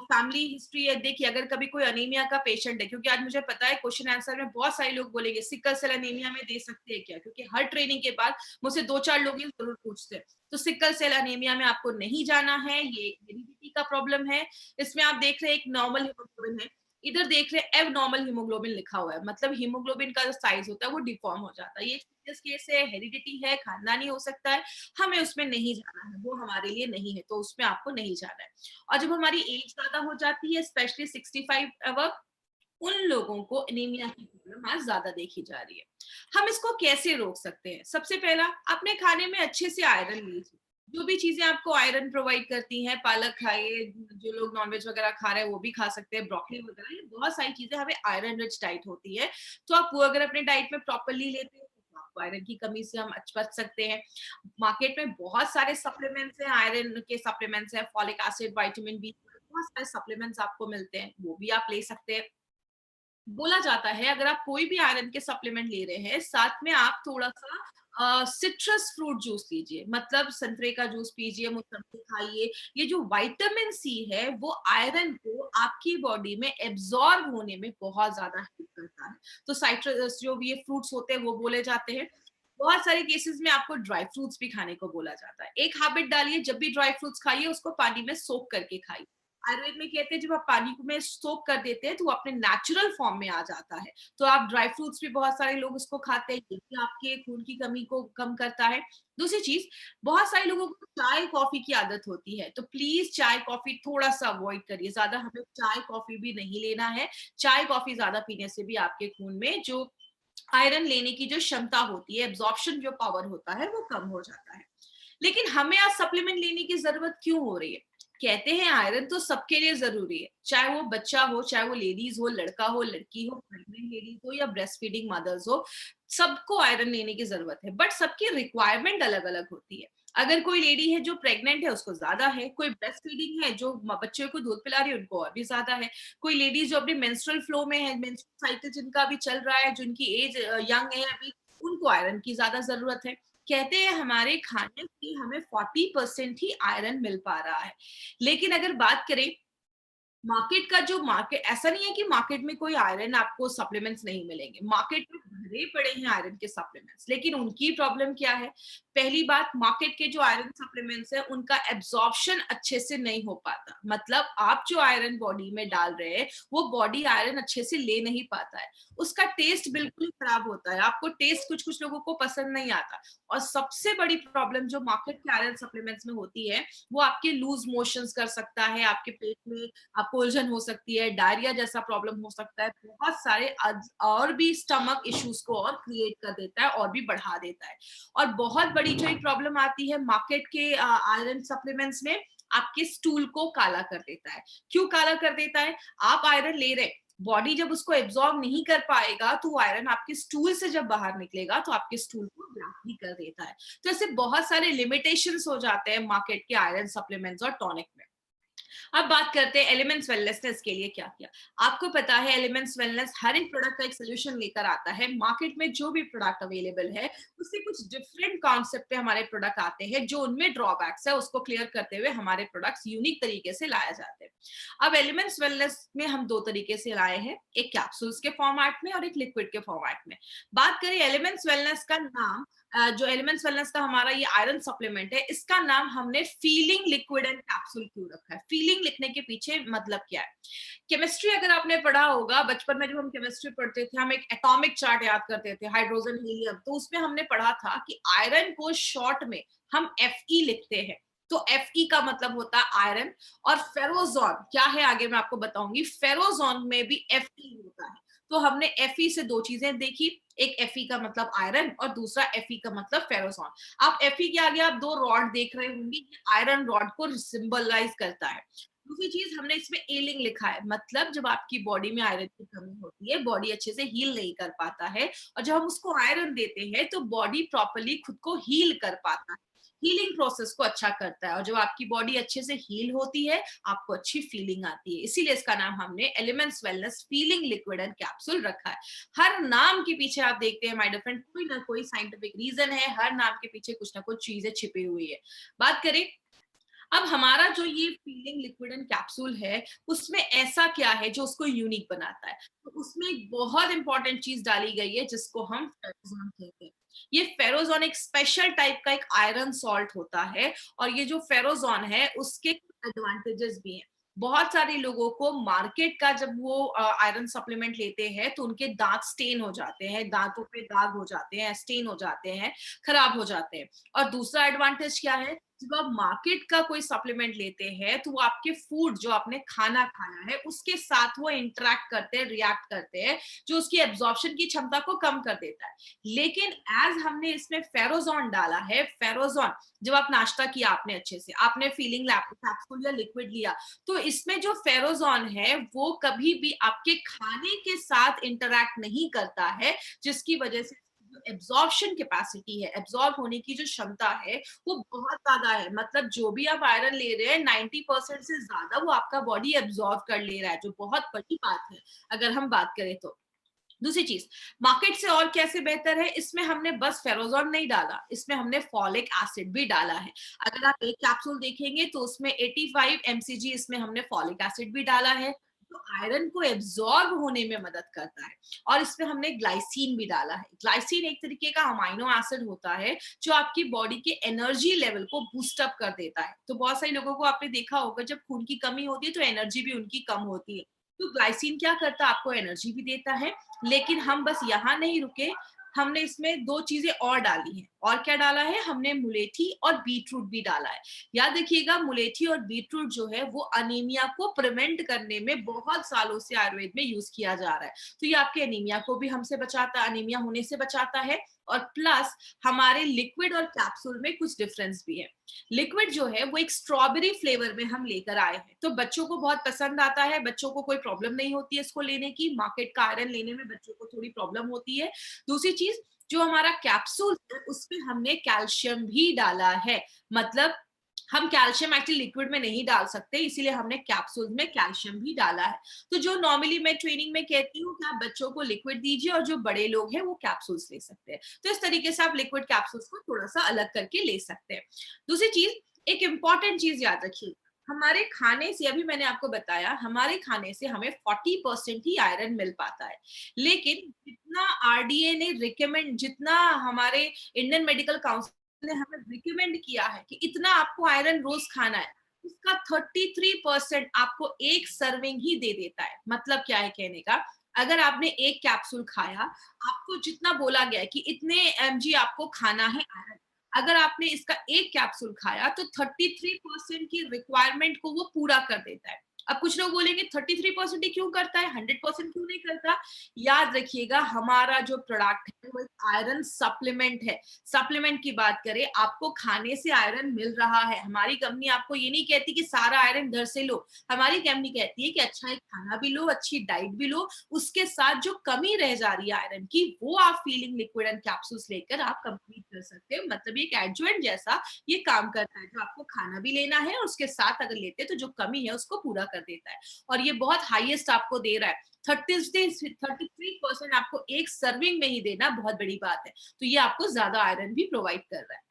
फैमिली हिस्ट्री है, देखिए अगर कभी कोई अनीमिया का पेशेंट है, क्योंकि आज मुझे पता है क्वेश्चन आंसर में बहुत सारे लोग बोलेंगे सिकल सेल अनीमिया में दे सकते हैं क्या, क्योंकि हर ट्रेनिंग के बाद मुझसे 2-4 लोग ये जरूर पूछते हैं। तो सिकल सेल अनीमिया में आपको नहीं जाना है, ये हेरिडिटी का प्रॉब्लम है। इसमें आप देख रहे हैं एक नॉर्मल हीमोग्लोबिन है, इधर देख रहे हैं एब नॉर्मल हीमोग्लोबिन लिखा हुआ है, मतलब हीमोग्लोबिन का जो साइज होता है वो डिफॉर्म हो जाता है। ये सीरियस केस है, हेरिडिटी है, खानदानी हो सकता है, हमें उसमें नहीं जाना है, वो हमारे लिए नहीं है, तो उसमें आपको नहीं जाना है। और जब हमारी एज ज्यादा हो जाती है, स्पेशली 65 अबव, उन लोगों को एनीमिया की प्रॉब्लम आज ज्यादा देखी जा रही है। हम इसको कैसे रोक सकते हैं, सबसे पहला, अपने खाने में अच्छे से आयरन लीजिए। जो भी चीजें आपको आयरन प्रोवाइड करती हैं, पालक खाइए, जो लोग नॉनवेज वगैरह खा रहे हैं वो भी खा सकते हैं, ब्रोकली वगैरह, ये बहुत सारी चीजें हमें आयरन रिच डाइट होती है। तो आप वो अगर अपने डाइट में प्रॉपरली लेते हैं, तो आपको आयरन की कमी से हम बच सकते हैं। मार्केट में बहुत सारे सप्लीमेंट्स हैं, आयरन के सप्लीमेंट्स हैं, फॉलिक एसिड, विटामिन बी, बहुत सारे सप्लीमेंट्स आपको मिलते हैं, वो भी आप ले सकते हैं। बोला जाता है अगर आप कोई भी आयरन के सप्लीमेंट ले रहे हैं, साथ में आप थोड़ा-सा सिट्रस फ्रूट जूस लीजिए, मतलब संतरे का जूस पीजिए, मौसम्बी खाइए। ये जो विटामिन सी है, वो आयरन को आपकी बॉडी में एब्ज़ॉर्ब होने में बहुत ज़्यादा हेल्प करता है। तो साइट्रस जो भी ये फ्रूट्स होते हैं, वो बोले जाते हैं। बहुत सारे केसेस में आपको ड्राई फ्रूट्स भी खाने को बोला जाता है। एक हैबिट डालिए, जब भी ड्राई फ्रूट्स खाइए, उसको पानी में सोक करके खाइए। आयुर्वेद में कहते हैं जब आप पानी में सोक कर देते हैं तो वो अपने नेचुरल फॉर्म में आ जाता है। तो आप ड्राई फ्रूट्स भी बहुत सारे लोग उसको खाते हैं, ये भी आपके खून की कमी को कम करता है। दूसरी चीज, बहुत सारे लोगों को चाय कॉफी की आदत होती है, तो प्लीज चाय कॉफी थोड़ा सा अवॉइड करिए, ज्यादा हमें चाय कॉफी भी नहीं लेना है। चाय कॉफी ज्यादा पीने से भी आपके खून में जो आयरन लेने की जो क्षमता होती है, एब्जॉर्प्शन जो पावर होता है, वो कम हो जाता है। लेकिन हमें आज सप्लीमेंट लेने की जरूरत क्यों हो रही है? कहते हैं आयरन तो सबके लिए जरूरी है, चाहे वो बच्चा हो, चाहे वो लेडीज हो, लड़का हो, लड़की हो, प्रेग्नेंट लेडीज हो, या ब्रेस्ट फीडिंग मदर्स हो, सबको आयरन लेने की जरूरत है, बट सबकी रिक्वायरमेंट अलग अलग होती है। अगर कोई लेडी है जो प्रेग्नेंट है, उसको ज्यादा है, कोई ब्रेस्ट फीडिंग है जो बच्चे को दूध पिला रही है, उनको और भी ज्यादा है, कोई लेडीज जो अपनी मेंस्ट्रुअल फ्लो में है, मेंस्ट्रुअल साइकिल जिनका अभी चल रहा है, जिनकी एज यंग है अभी, उनको आयरन की ज्यादा जरूरत है। कहते हैं हमारे खाने से हमें 40% ही आयरन मिल पा रहा है। लेकिन अगर बात करें मार्केट का, जो मार्केट, ऐसा नहीं है कि मार्केट में कोई आयरन आपको सप्लीमेंट्स नहीं मिलेंगे, मार्केट में भरे पड़े हैं आयरन के सप्लीमेंट्स, लेकिन उनकी प्रॉब्लम क्या है? पहली बात, मार्केट के जो आयरन सप्लीमेंट्स है उनका एब्जॉर्प्शन अच्छे से नहीं हो पाता, मतलब आप जो आयरन बॉडी में डाल रहे हैं वो बॉडी आयरन अच्छे से ले नहीं पाता है, उसका टेस्ट बिल्कुल खराब होता है, आपको टेस्ट कुछ कुछ लोगों को पसंद नहीं आता। और सबसे बड़ी प्रॉब्लम जो मार्केट के आयरन सप्लीमेंट्स में होती है, वो आपके लूज मोशंस कर सकता है, आपके पेट में आपको उलझन हो सकती है, डायरिया जैसा प्रॉब्लम हो सकता है, बहुत सारे और भी स्टमक इश्यूज को और क्रिएट कर देता है और भी बढ़ा देता है। और बहुत बड़ी जो एक प्रॉब्लम आती है मार्केट के आयरन सप्लीमेंट्स में, आपके स्टूल को काला कर देता है। क्यों काला कर देता है? आप आयरन ले रहे, बॉडी जब उसको एब्जॉर्ब नहीं कर पाएगा तो वो आयरन आपके स्टूल से जब बाहर निकलेगा तो आपके स्टूल को ब्लॉक भी कर देता है। तो ऐसे बहुत सारे लिमिटेशंस हो जाते हैं मार्केट के आयरन सप्लीमेंट्स और टॉनिक में। अब बात करते हैं एलिमेंट्स वेलनेस ने इसके लिए क्या किया। आपको पता है एलिमेंट्स वेलनेस हर एक प्रोडक्ट का एक सोल्यूशन लेकर आता है। मार्केट में जो भी प्रोडक्ट अवेलेबल है उससे कुछ डिफरेंट कॉन्सेप्ट पे हमारे प्रोडक्ट आते हैं, जो उनमें ड्रॉबैक्स है उसको क्लियर करते हुए हमारे प्रोडक्ट्स यूनिक तरीके से लाए जाते हैं। अब एलिमेंट्स वेलनेस में हम दो तरीके से लाए हैं, एक कैप्सूल्स के फॉर्मेट में और एक लिक्विड के फॉर्मेट में। बात करें एलिमेंट्स वेलनेस का नाम, जो एलिमेंट्स वेलनेस का हमारा ये आयरन सप्लीमेंट है, इसका नाम हमने फीलिंग लिक्विड एंड कैप्सूल क्यों रखा है? फीलिंग लिखने के पीछे मतलब क्या है? केमिस्ट्री अगर आपने पढ़ा होगा, बचपन में जब हम केमिस्ट्री पढ़ते थे, हम एक एटॉमिक चार्ट याद करते थे, हाइड्रोजन हीलियम, तो उसमें हमने पढ़ा था कि आयरन को शॉर्ट में हम Fe लिखते हैं। तो Fe का मतलब होता है आयरन। और फेरोजोन क्या है आगे मैं आपको बताऊंगी। फेरोजोन में भी Fe होता है। तो हमने Fe से दो चीजें देखी, एक Fe का मतलब आयरन और दूसरा Fe का मतलब फेरोजोन। आप Fe के आगे आप दो रॉड देख रहे होंगे, ये आयरन रॉड को सिंबलाइज करता है। दूसरी चीज हमने इसमें एलिंग लिखा है, मतलब जब आपकी बॉडी में आयरन की कमी होती है, बॉडी अच्छे से हील नहीं कर पाता है, और जब हम उसको आयरन देते हैं तो बॉडी प्रॉपरली खुद को हील कर पाता है, हीलिंग प्रोसेस को अच्छा करता है। और जब आपकी बॉडी अच्छे से हील होती है, आपको अच्छी फीलिंग आती है। इसीलिए इसका नाम हमने elements wellness feeling liquid and capsule रखा है। हर नाम के पीछे आप देखते हैं माय डियर फ्रेंड, कोई ना कोई साइंटिफिक रीजन है, हर नाम के पीछे कुछ ना कुछ चीजें छिपी हुई है। बात करें अब हमारा जो ये फीलिंग लिक्विड एंड कैप्सूल है, उसमें ऐसा क्या है जो उसको यूनिक बनाता है? तो उसमें एक बहुत इंपॉर्टेंट चीज डाली गई है जिसको हम फेरोजोन कहते हैं। ये फेरोजोन एक स्पेशल टाइप का एक आयरन सॉल्ट होता है, और ये जो फेरोजोन है उसके एडवांटेजेस भी हैं। बहुत सारे लोगों को मार्केट का जब वो आयरन सप्लीमेंट लेते हैं तो उनके दांत स्टेन हो जाते हैं, दांतों पे दाग हो जाते हैं, स्टेन हो जाते हैं, खराब हो जाते हैं। और दूसरा एडवांटेज क्या है, जब आप मार्केट का कोई सप्लीमेंट लेते हैं तो वो आपके फूड जो आपने खाना खाया है उसके साथ वो इंटरेक्ट करते हैं, रिएक्ट करते हैं, जो उसकी एब्जॉर्प्शन की क्षमता को कम कर देता है। लेकिन एज हमने इसमें फेरोजोन डाला है, फेरोजोन जब आप नाश्ता किया आपने अच्छे से, आपने फीलिंग कैप्सूल या लिक्विड लिया, तो इसमें जो फेरोजोन है वो कभी भी आपके खाने के साथ इंटरेक्ट नहीं करता है, जिसकी वजह से एब्जॉर्प्शन कैपेसिटी है, एब्जॉर्ब होने की जो क्षमता है वो बहुत ज्यादा है। मतलब जो भी आप आयरन ले रहे हैं 90% से ज्यादा वो आपका बॉडी एब्जॉर्ब कर ले रहा है, जो बहुत बड़ी बात है अगर हम बात करें तो। दूसरी चीज, मार्केट से और कैसे बेहतर है, इसमें हमने बस फेरोजोन नहीं डाला, इसमें हमने फॉलिक एसिड भी डाला है। अगर आप एक कैप्सूल देखेंगे तो उसमें 85 mcg इसमें हमने फॉलिक एसिड भी डाला है, जो आयरन को एब्जॉर्ब होने में मदद करता है। और इसमें हमने ग्लाइसिन भी डाला है। ग्लाइसिन एक तरीके का अमाइनो एसिड होता है जो आपकी बॉडी के एनर्जी लेवल को बूस्ट अप कर देता है। तो बहुत सारे लोगों को आपने देखा होगा जब खून की कमी होती है तो एनर्जी भी उनकी कम होती है। तो ग्लाइसिन क्या करता है, आपको एनर्जी भी देता है। लेकिन हम बस यहाँ नहीं रुके, हमने इसमें दो चीजें और डाली हैं। और क्या डाला है, हमने मुलेठी और बीटरूट भी डाला है। याद रखिएगा, मुलेठी और बीटरूट जो है वो अनीमिया को प्रिवेंट करने में बहुत सालों से आयुर्वेद में यूज किया जा रहा है। तो ये आपके अनीमिया को भी हमसे बचाता है, अनीमिया होने से बचाता है। और प्लस हमारे लिक्विड और कैप्सूल में कुछ डिफरेंस भी है। लिक्विड जो है वो एक स्ट्रॉबेरी फ्लेवर में हम लेकर आए हैं, तो बच्चों को बहुत पसंद आता है, बच्चों को कोई प्रॉब्लम नहीं होती है इसको लेने की। मार्केट का आयरन लेने में बच्चों को थोड़ी प्रॉब्लम होती है। दूसरी चीज, जो हमारा कैप्सूल है उसमें हमने कैल्शियम भी डाला है। मतलब हम कैल्शियम एक्चुअली लिक्विड में नहीं डाल सकते, इसीलिए हमने कैप्सूल में कैल्शियम भी डाला है। तो जो नॉर्मली मैं ट्रेनिंग में कहती हूँ कि आप बच्चों को लिक्विड दीजिए और जो बड़े लोग हैं वो कैप्सूल्स ले सकते हैं। तो इस तरीके से आप लिक्विड कैप्सूल्स को थोड़ा सा अलग करके ले सकते हैं। दूसरी चीज, एक इंपॉर्टेंट चीज याद रखिए, हमारे खाने से, अभी मैंने आपको बताया, हमारे खाने से हमें 40% ही आयरन मिल पाता है। लेकिन जितना आरडीए ने रिकमेंड, जितना हमारे इंडियन मेडिकल काउंसिल ने हमें रिकमेंड किया है कि इतना आपको आयरन रोज खाना है, उसका 33% आपको एक सर्विंग ही दे देता है। मतलब क्या है कहने का, अगर आपने एक कैप्सूल खाया, आपको जितना बोला गया है कि इतने एमजी आपको खाना है आयरन, अगर आपने इसका एक कैप्सूल खाया तो 33% की रिक्वायरमेंट को वो पूरा कर देता है। अब कुछ लोग बोलेंगे 33% ही क्यों करता है, 100% क्यों नहीं करता? याद रखिएगा हमारा जो प्रोडक्ट है वो एक आयरन सप्लीमेंट है। सप्लीमेंट की बात करें, आपको खाने से आयरन मिल रहा है। हमारी कंपनी आपको ये नहीं कहती कि सारा आयरन घर से लो। हमारी कंपनी कहती है कि अच्छा एक खाना भी लो, अच्छी डाइट भी लो, उसके साथ जो कमी रह जा रही है आयरन की, वो आप फीलिंग लिक्विड एंड कैप्सूल्स लेकर आप कंप्लीट कर सकते हो। मतलब ये एक एडजुवेंट जैसा ये काम करता है, जो आपको खाना भी लेना है और उसके साथ अगर लेते हैं तो जो कमी है उसको पूरा कर देता है। और ये बहुत हाईएस्ट आपको दे रहा है, 33% आपको एक सर्विंग में ही देना बहुत बड़ी बात है। तो ये आपको ज्यादा आयरन भी प्रोवाइड कर रहा है।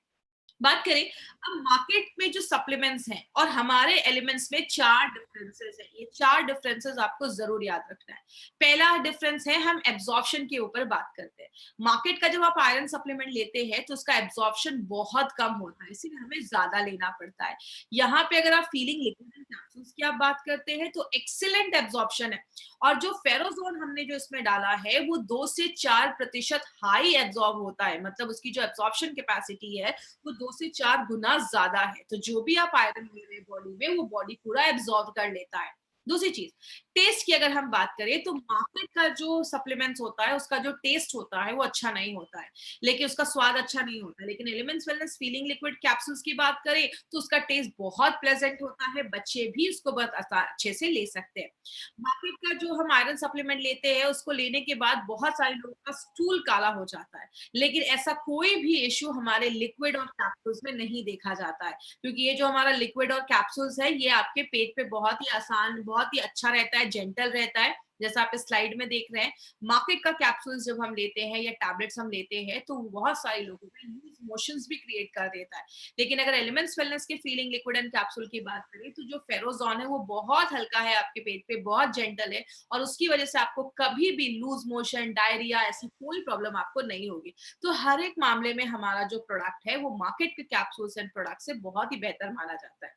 बात करें अब मार्केट में जो सप्लीमेंट्स हैं और हमारे एलिमेंट्स में 4 डिफरेंसेस हैं। ये 4 डिफरेंसेस आपको जरूर याद रखना है। पहला डिफरेंस है, हम एब्जॉर्प्शन के ऊपर बात करते हैं। मार्केट का जब आप आयरन सप्लीमेंट लेते हैं तो उसका एब्जॉर्प्शन बहुत कम होता है, इसीलिए हमें ज्यादा लेना पड़ता है। यहाँ पे अगर आप फीलिंग लिक्विड एंड कैप्सूल्स की आप बात करते हैं तो एक्सीलेंट एब्जॉर्प्शन है। और जो फेरोजोन हमने जो इसमें डाला है वो 2 से 4% हाई एब्जॉर्ब होता है, मतलब उसकी जो एब्जॉर्प्शन कैपेसिटी है वो 2 से 4 गुना ज्यादा है। तो जो भी आप आयरन ले रहे हैं बॉडी में, वो बॉडी पूरा एब्जॉर्ब कर लेता है। दूसरी चीज, टेस्ट की अगर हम बात करें तो मार्केट का जो सप्लीमेंट्स होता है उसका जो टेस्ट होता है वो अच्छा नहीं होता है, लेकिन उसका स्वाद अच्छा नहीं होता है। लेकिन elements wellness feeling liquid capsules की बात करें तो उसका टेस्ट बहुत प्लेजेंट होता है, बच्चे भी उसको बहुत अच्छे से ले सकते हैं। मार्केट का जो हम आयरन सप्लीमेंट लेते हैं उसको लेने के बाद बहुत सारे लोगों का स्टूल काला हो जाता है, लेकिन ऐसा कोई भी इश्यू हमारे लिक्विड और कैप्सूल्स में नहीं देखा जाता है, क्योंकि ये जो हमारा लिक्विड और कैप्सूल्स है ये आपके पेट पे बहुत ही आसान, बहुत ही अच्छा रहता है, जेंटल रहता है, जैसा आप इस स्लाइड में देख रहे हैं। मार्केट का कैप्सूल्स जब हम लेते हैं या टैबलेट्स हम लेते हैं तो बहुत सारे लोगों में लूज मोशंस भी क्रिएट कर देता है। लेकिन अगर एलिमेंट्स वेलनेस के फीलिंग लिक्विड एंड कैप्सूल की बात करें तो जो फेरोजॉन है वो बहुत हल्का है, आपके पेट पे बहुत जेंटल है, और उसकी वजह से आपको कभी भी लूज मोशन, डायरिया, ऐसी कोई प्रॉब्लम आपको नहीं होगी। तो हर एक मामले में हमारा जो प्रोडक्ट है वो मार्केट के कैप्सूल्स एंड प्रोडक्ट से बहुत ही बेहतर माना जाता है।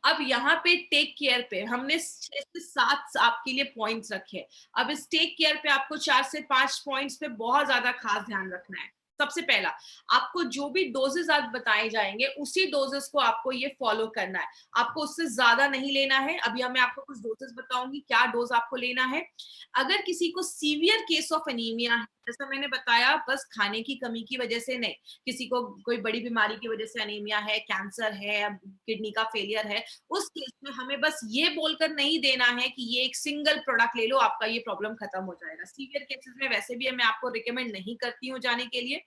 अब यहाँ पे टेक केयर पे हमने 6 से 7 आपके लिए पॉइंट्स रखे। अब इस टेक केयर पे आपको 4 से 5 पॉइंट्स पे बहुत ज्यादा खास ध्यान रखना है। सबसे पहला, आपको जो भी डोजेस आज बताए जाएंगे उसी डोजेस को आपको ये फॉलो करना है, आपको उससे ज्यादा नहीं लेना है। अभी मैं आपको कुछ डोजेस बताऊंगी क्या डोज आपको लेना है। अगर किसी को सीवियर केस ऑफ एनीमिया है, जैसा मैंने बताया, बस खाने की कमी की वजह से नहीं, किसी को कोई बड़ी बीमारी की वजह से एनीमिया है, कैंसर है, किडनी का फेलियर है, उस केस में हमें बस ये बोलकर नहीं देना है कि ये एक सिंगल प्रोडक्ट ले लो, आपका ये प्रॉब्लम खत्म हो जाएगा। सीवियर केसेस में वैसे भी मैं आपको रिकमेंड नहीं करती हूँ जाने के लिए।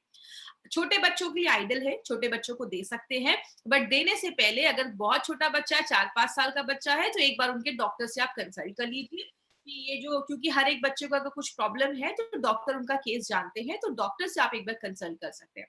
छोटे बच्चों के लिए आइडल है, छोटे बच्चों को दे सकते हैं, बट देने से पहले अगर बहुत छोटा बच्चा है, 4-5 साल का बच्चा है, तो एक बार उनके डॉक्टर से आप कंसल्ट कर लीजिए कि ये जो, क्योंकि हर एक बच्चे को अगर कुछ प्रॉब्लम है तो डॉक्टर उनका केस जानते हैं, तो डॉक्टर से आप एक बार कंसल्ट कर सकते हैं।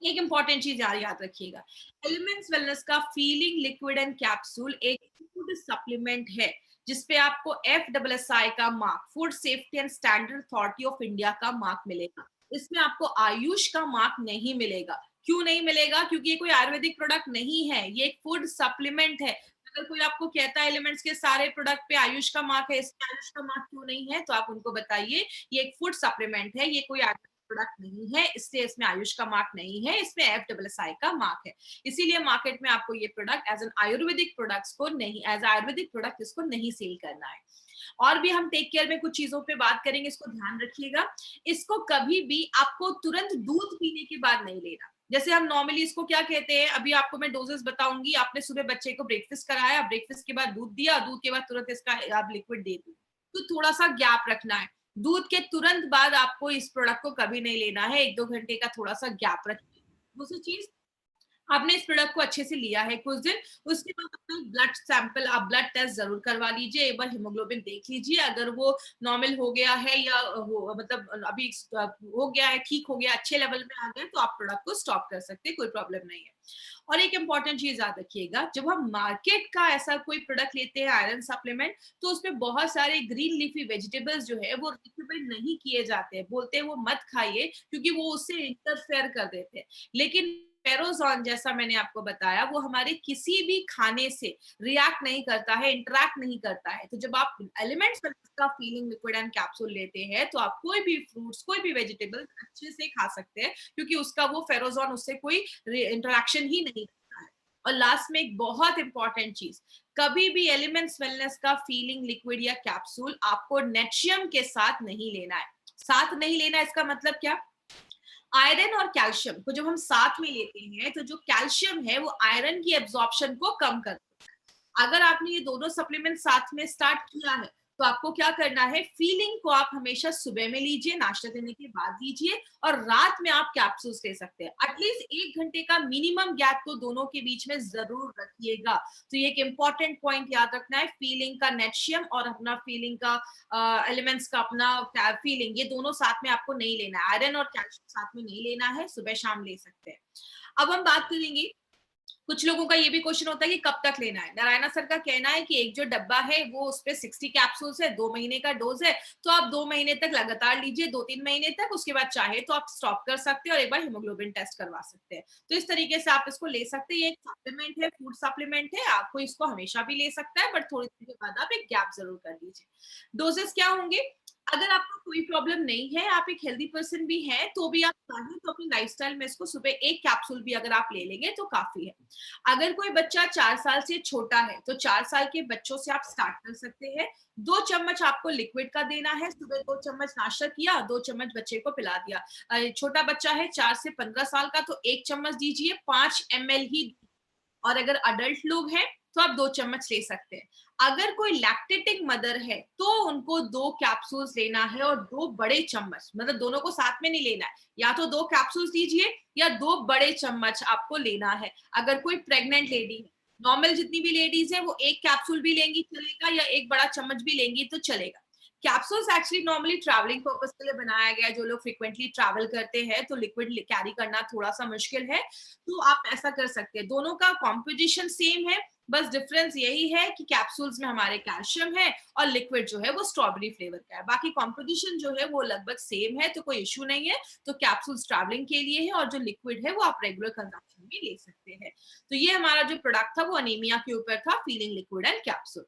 एक इंपॉर्टेंट चीज याद रखिएगा, एलिमेंट्स वेलनेस का फीलिंग लिक्विड एंड कैप्सूल एक फूड सप्लीमेंट है जिसपे आपको FSSAI का mark, food safety and standard authority of India का मार्क मिलेगा। इसमें आपको आयुष का मार्क नहीं मिलेगा। क्यों नहीं मिलेगा? क्योंकि ये कोई आयुर्वेदिक प्रोडक्ट नहीं है, ये एक फूड सप्लीमेंट है। अगर कोई आपको कहता है एलिमेंट्स के सारे प्रोडक्ट पे आयुष का मार्क है, इसमें आयुष का मार्क क्यों नहीं है, तो आप उनको बताइए ये एक फूड सप्लीमेंट है, ये कोई प्रोडक्ट नहीं है, इसलिए इसमें आयुष का मार्क नहीं है, इसमें FSSAI का मार्क है। इसीलिए मार्केट में आपको ये product as an ayurvedic products को नहीं, एज आयुर्वेदिक प्रोडक्ट इसको नहीं सेल करना है। और भी हम टेक केयर में कुछ चीजों पे बात करेंगे, इसको ध्यान रखिएगा। इसको कभी भी आपको तुरंत दूध पीने के बाद नहीं लेना। जैसे हम नॉर्मली इसको क्या कहते हैं, अभी आपको मैं डोजेस बताऊंगी, आपने सुबह बच्चे को ब्रेकफास्ट कराया, ब्रेकफास्ट के बाद दूध दिया, दूध के बाद तुरंत इसका आप लिक्विड दे दी, तो थोड़ा सा गैप रखना है। दूध के तुरंत बाद आपको इस प्रोडक्ट को कभी नहीं लेना है, 1-2 घंटे का थोड़ा सा गैप रखिए। दूसरी चीज, आपने इस प्रोडक्ट को अच्छे से लिया है कुछ दिन, उसके बाद अपना ब्लड सैंपल, आप ब्लड टेस्ट जरूर करवा लीजिए, एक बार हीमोग्लोबिन देख लीजिए, अगर वो नॉर्मल हो गया है या वो मतलब अभी हो गया है, ठीक हो गया, अच्छे लेवल में आ गया, तो आप प्रोडक्ट को स्टॉप कर सकते हैं, कोई प्रॉब्लम नहीं है। और एक इंपॉर्टेंट चीज याद रखिएगा, जब हम मार्केट का ऐसा कोई प्रोडक्ट लेते हैं आयरन सप्लीमेंट, तो उसमें बहुत सारे ग्रीन लीफी वेजिटेबल्स जो है वो रिकमेंड नहीं किए जाते हैं, बोलते हैं वो मत खाइए क्योंकि वो उससे इंटरफेयर कर देते हैं। लेकिन फेरोजॉन, जैसा मैंने आपको बताया, वो हमारे किसी भी खाने से रिएक्ट नहीं करता है, इंटरैक्ट नहीं करता है। तो जब आप एलिमेंट्स का फीलिंग लिक्विड एंड कैप्सूल लेते हैं तो आप कोई भी फ्रूट्स, कोई भी वेजिटेबल अच्छे से खा सकते हैं, क्योंकि उसका वो फेरोजॉन उससे कोई इंटरेक्शन ही नहीं करता है। और लास्ट में एक बहुत इंपॉर्टेंट चीज, कभी भी एलिमेंट्स वेलनेस का फीलिंग लिक्विड या कैप्सूल आपको नेट्रियम के साथ नहीं लेना है। साथ नहीं लेना, इसका मतलब क्या? आयरन और कैल्शियम को जब हम साथ में लेते हैं तो जो कैल्शियम है वो आयरन की एब्जॉर्प्शन को कम करता है। अगर आपने ये दोनों सप्लीमेंट साथ में स्टार्ट किया है तो आपको क्या करना है, फीलिंग को आप हमेशा सुबह में लीजिए, नाश्ता करने के बाद लीजिए, और रात में आप कैप्सूल्स ले सकते हैं। एटलीस्ट 1 घंटे का मिनिमम गैप तो दोनों के बीच में जरूर रखिएगा। तो ये एक इंपॉर्टेंट पॉइंट याद रखना है, फीलिंग का नेट्शियम और अपना फीलिंग का एलिमेंट्स का अपना फीलिंग, ये दोनों साथ में आपको नहीं लेना है। आयरन और कैल्शियम साथ में नहीं लेना है, सुबह शाम ले सकते हैं। अब हम बात करेंगे, कुछ लोगों का ये भी क्वेश्चन होता है कि कब तक लेना है। नारायणा सर का कहना है कि एक जो डब्बा है वो उस पे 60 कैप्सूल्स है, 2 महीने का डोज है, तो आप 2 महीने तक लगातार लीजिए, 2-3 महीने तक, उसके बाद चाहे तो आप स्टॉप कर सकते हैं और एक बार हीमोग्लोबिन टेस्ट करवा सकते हैं। तो इस तरीके से आप इसको ले सकते हैं। ये एक सप्लीमेंट है, फूड सप्लीमेंट है, आपको इसको हमेशा भी ले सकता है, बट थोड़ी देर के बाद आप एक गैप जरूर कर लीजिए। डोजेस क्या होंगे? अगर आपको कोई प्रॉब्लम नहीं है, आप एक हेल्दी पर्सन भी हैं, तो भी आप चाहें तो अपनी लाइफस्टाइल में इसको सुबह एक कैप्सूल भी अगर आप ले लेंगे तो काफी है। अगर कोई बच्चा 4 साल से छोटा है तो 4 साल के बच्चों से आप स्टार्ट कर सकते हैं। 2 चम्मच आपको लिक्विड का देना है, सुबह 2 चम्मच नाश्ता किया, 2 चम्मच बच्चे को पिला दिया। छोटा बच्चा है 4 से 15 साल का तो 1 चम्मच दीजिए, 5 ml ही। और अगर अडल्ट लोग हैं तो आप 2 चम्मच ले सकते हैं। अगर कोई लैक्टेटिंग मदर है तो उनको 2 कैप्सूल्स लेना है और 2 बड़े चम्मच, मतलब दोनों को साथ में नहीं लेना है, या तो 2 कैप्सूल्स लीजिए या 2 बड़े चम्मच आपको लेना है। अगर कोई प्रेग्नेंट लेडी है, नॉर्मल जितनी भी लेडीज है वो 1 कैप्सूल भी लेंगी चलेगा, या 1 बड़ा चम्मच भी लेंगी तो चलेगा। Capsules actually normally travelling purpose के लिए बनाया गया है। जो लोग फ्रिक्वेंटली ट्रैवल करते हैं तो लिक्विड कैरी करना थोड़ा सा मुश्किल है, तो आप ऐसा कर सकते हैं। दोनों का कॉम्पोजिशन सेम है, बस डिफरेंस यही है कि कैप्सूल्स में हमारे कैल्शियम है और लिक्विड जो है वो स्ट्रॉबेरी फ्लेवर का है। बाकी कॉम्पोजिशन जो है वो लगभग सेम है, तो कोई इश्यू नहीं है। तो कैप्सूल्स ट्रैवलिंग के लिए है और जो लिक्विड है वो आप रेगुलर कंजम्पशन में ले सकते हैं। तो ये हमारा जो प्रोडक्ट था वो अनीमिया के ऊपर था, फीलिंग लिक्विड एंड कैप्सूल।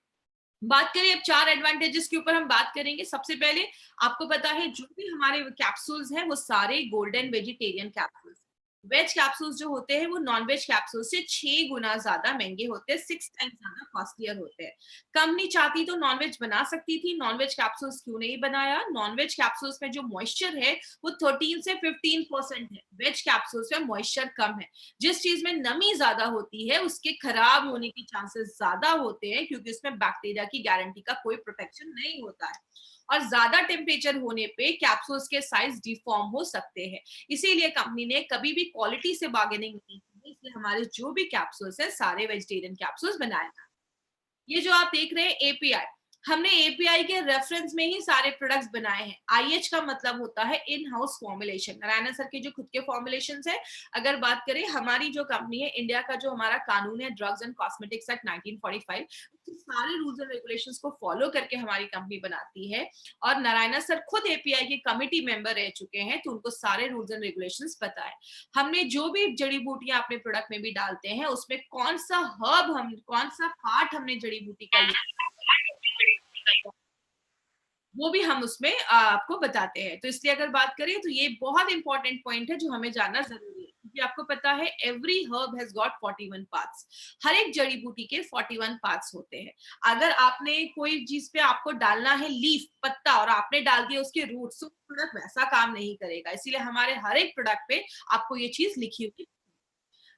बात करें अब 4 एडवांटेजेस के ऊपर हम बात करेंगे। सबसे पहले आपको पता है जो भी हमारे कैप्सूल्स हैं वो सारे golden vegetarian capsules. Veg capsules जो होते हैं वो नॉन वेज कैप्सूल से 6 गुना ज्यादा महंगे होते हैं, 6 टाइम्स ज्यादा कॉस्टलियर होते हैं। कंपनी चाहती तो नॉन वेज बना सकती थी, नॉन वेज कैप्सूल्स क्यों नहीं बनाया? नॉन वेज कैप्सूल्स में जो मॉइस्चर है वो 13 से 15% है, वेज कैप्सूल्स में मॉइस्चर कम है। जिस चीज में नमी ज्यादा होती है उसके खराब होने के चांसेस ज्यादा होते हैं, क्योंकि उसमें बैक्टीरिया की गारंटी का कोई प्रोटेक्शन नहीं होता है। और ज्यादा टेम्परेचर होने पे कैप्सूल्स के साइज डिफॉर्म हो सकते हैं। इसीलिए कंपनी ने कभी भी क्वालिटी से बार्गेनिंग नहीं की, इसलिए हमारे जो भी कैप्सूल्स है सारे वेजिटेरियन कैप्सूल्स बनाए। ये जो आप देख रहे हैं एपीआई, हमने एपीआई के रेफरेंस में ही सारे प्रोडक्ट्स बनाए हैं। आईएच का मतलब होता है in house formulation. Narayan sir के जो खुद के फॉर्मुलेशंस है, अगर बात करें हमारी जो कंपनी है, इंडिया का जो हमारा कानून है ड्रग्स एंड कॉस्मेटिक्स एक्ट 1945, सारे रूल्स एंड रेगुलेशंस को फॉलो करके हमारी कंपनी बनाती है। और नारायण सर खुद एपीआई के कमिटी मेंबर रह चुके हैं, तो उनको सारे रूल्स एंड रेगुलेशंस पता है। हमने जो भी जड़ी बूटियां अपने प्रोडक्ट में भी डालते हैं उसमें कौन सा हर्ब, हम कौन सा पार्ट हमने जड़ी बूटी का वो भी हम उसमें आपको बताते हैं। तो इसलिए अगर बात करें तो ये बहुत इंपॉर्टेंट पॉइंट है जो हमें जानना जरूरी है, क्योंकि आपको पता है every herb has got 41 parts. हर एक जड़ी बूटी के 41 पार्ट्स होते हैं। अगर आपने कोई चीज पे आपको डालना है लीफ, पत्ता, और आपने डाल दिया उसके रूट्स, तो प्रोडक्ट वैसा काम नहीं करेगा। इसीलिए हमारे हर एक प्रोडक्ट पे आपको ये चीज लिखी हुई।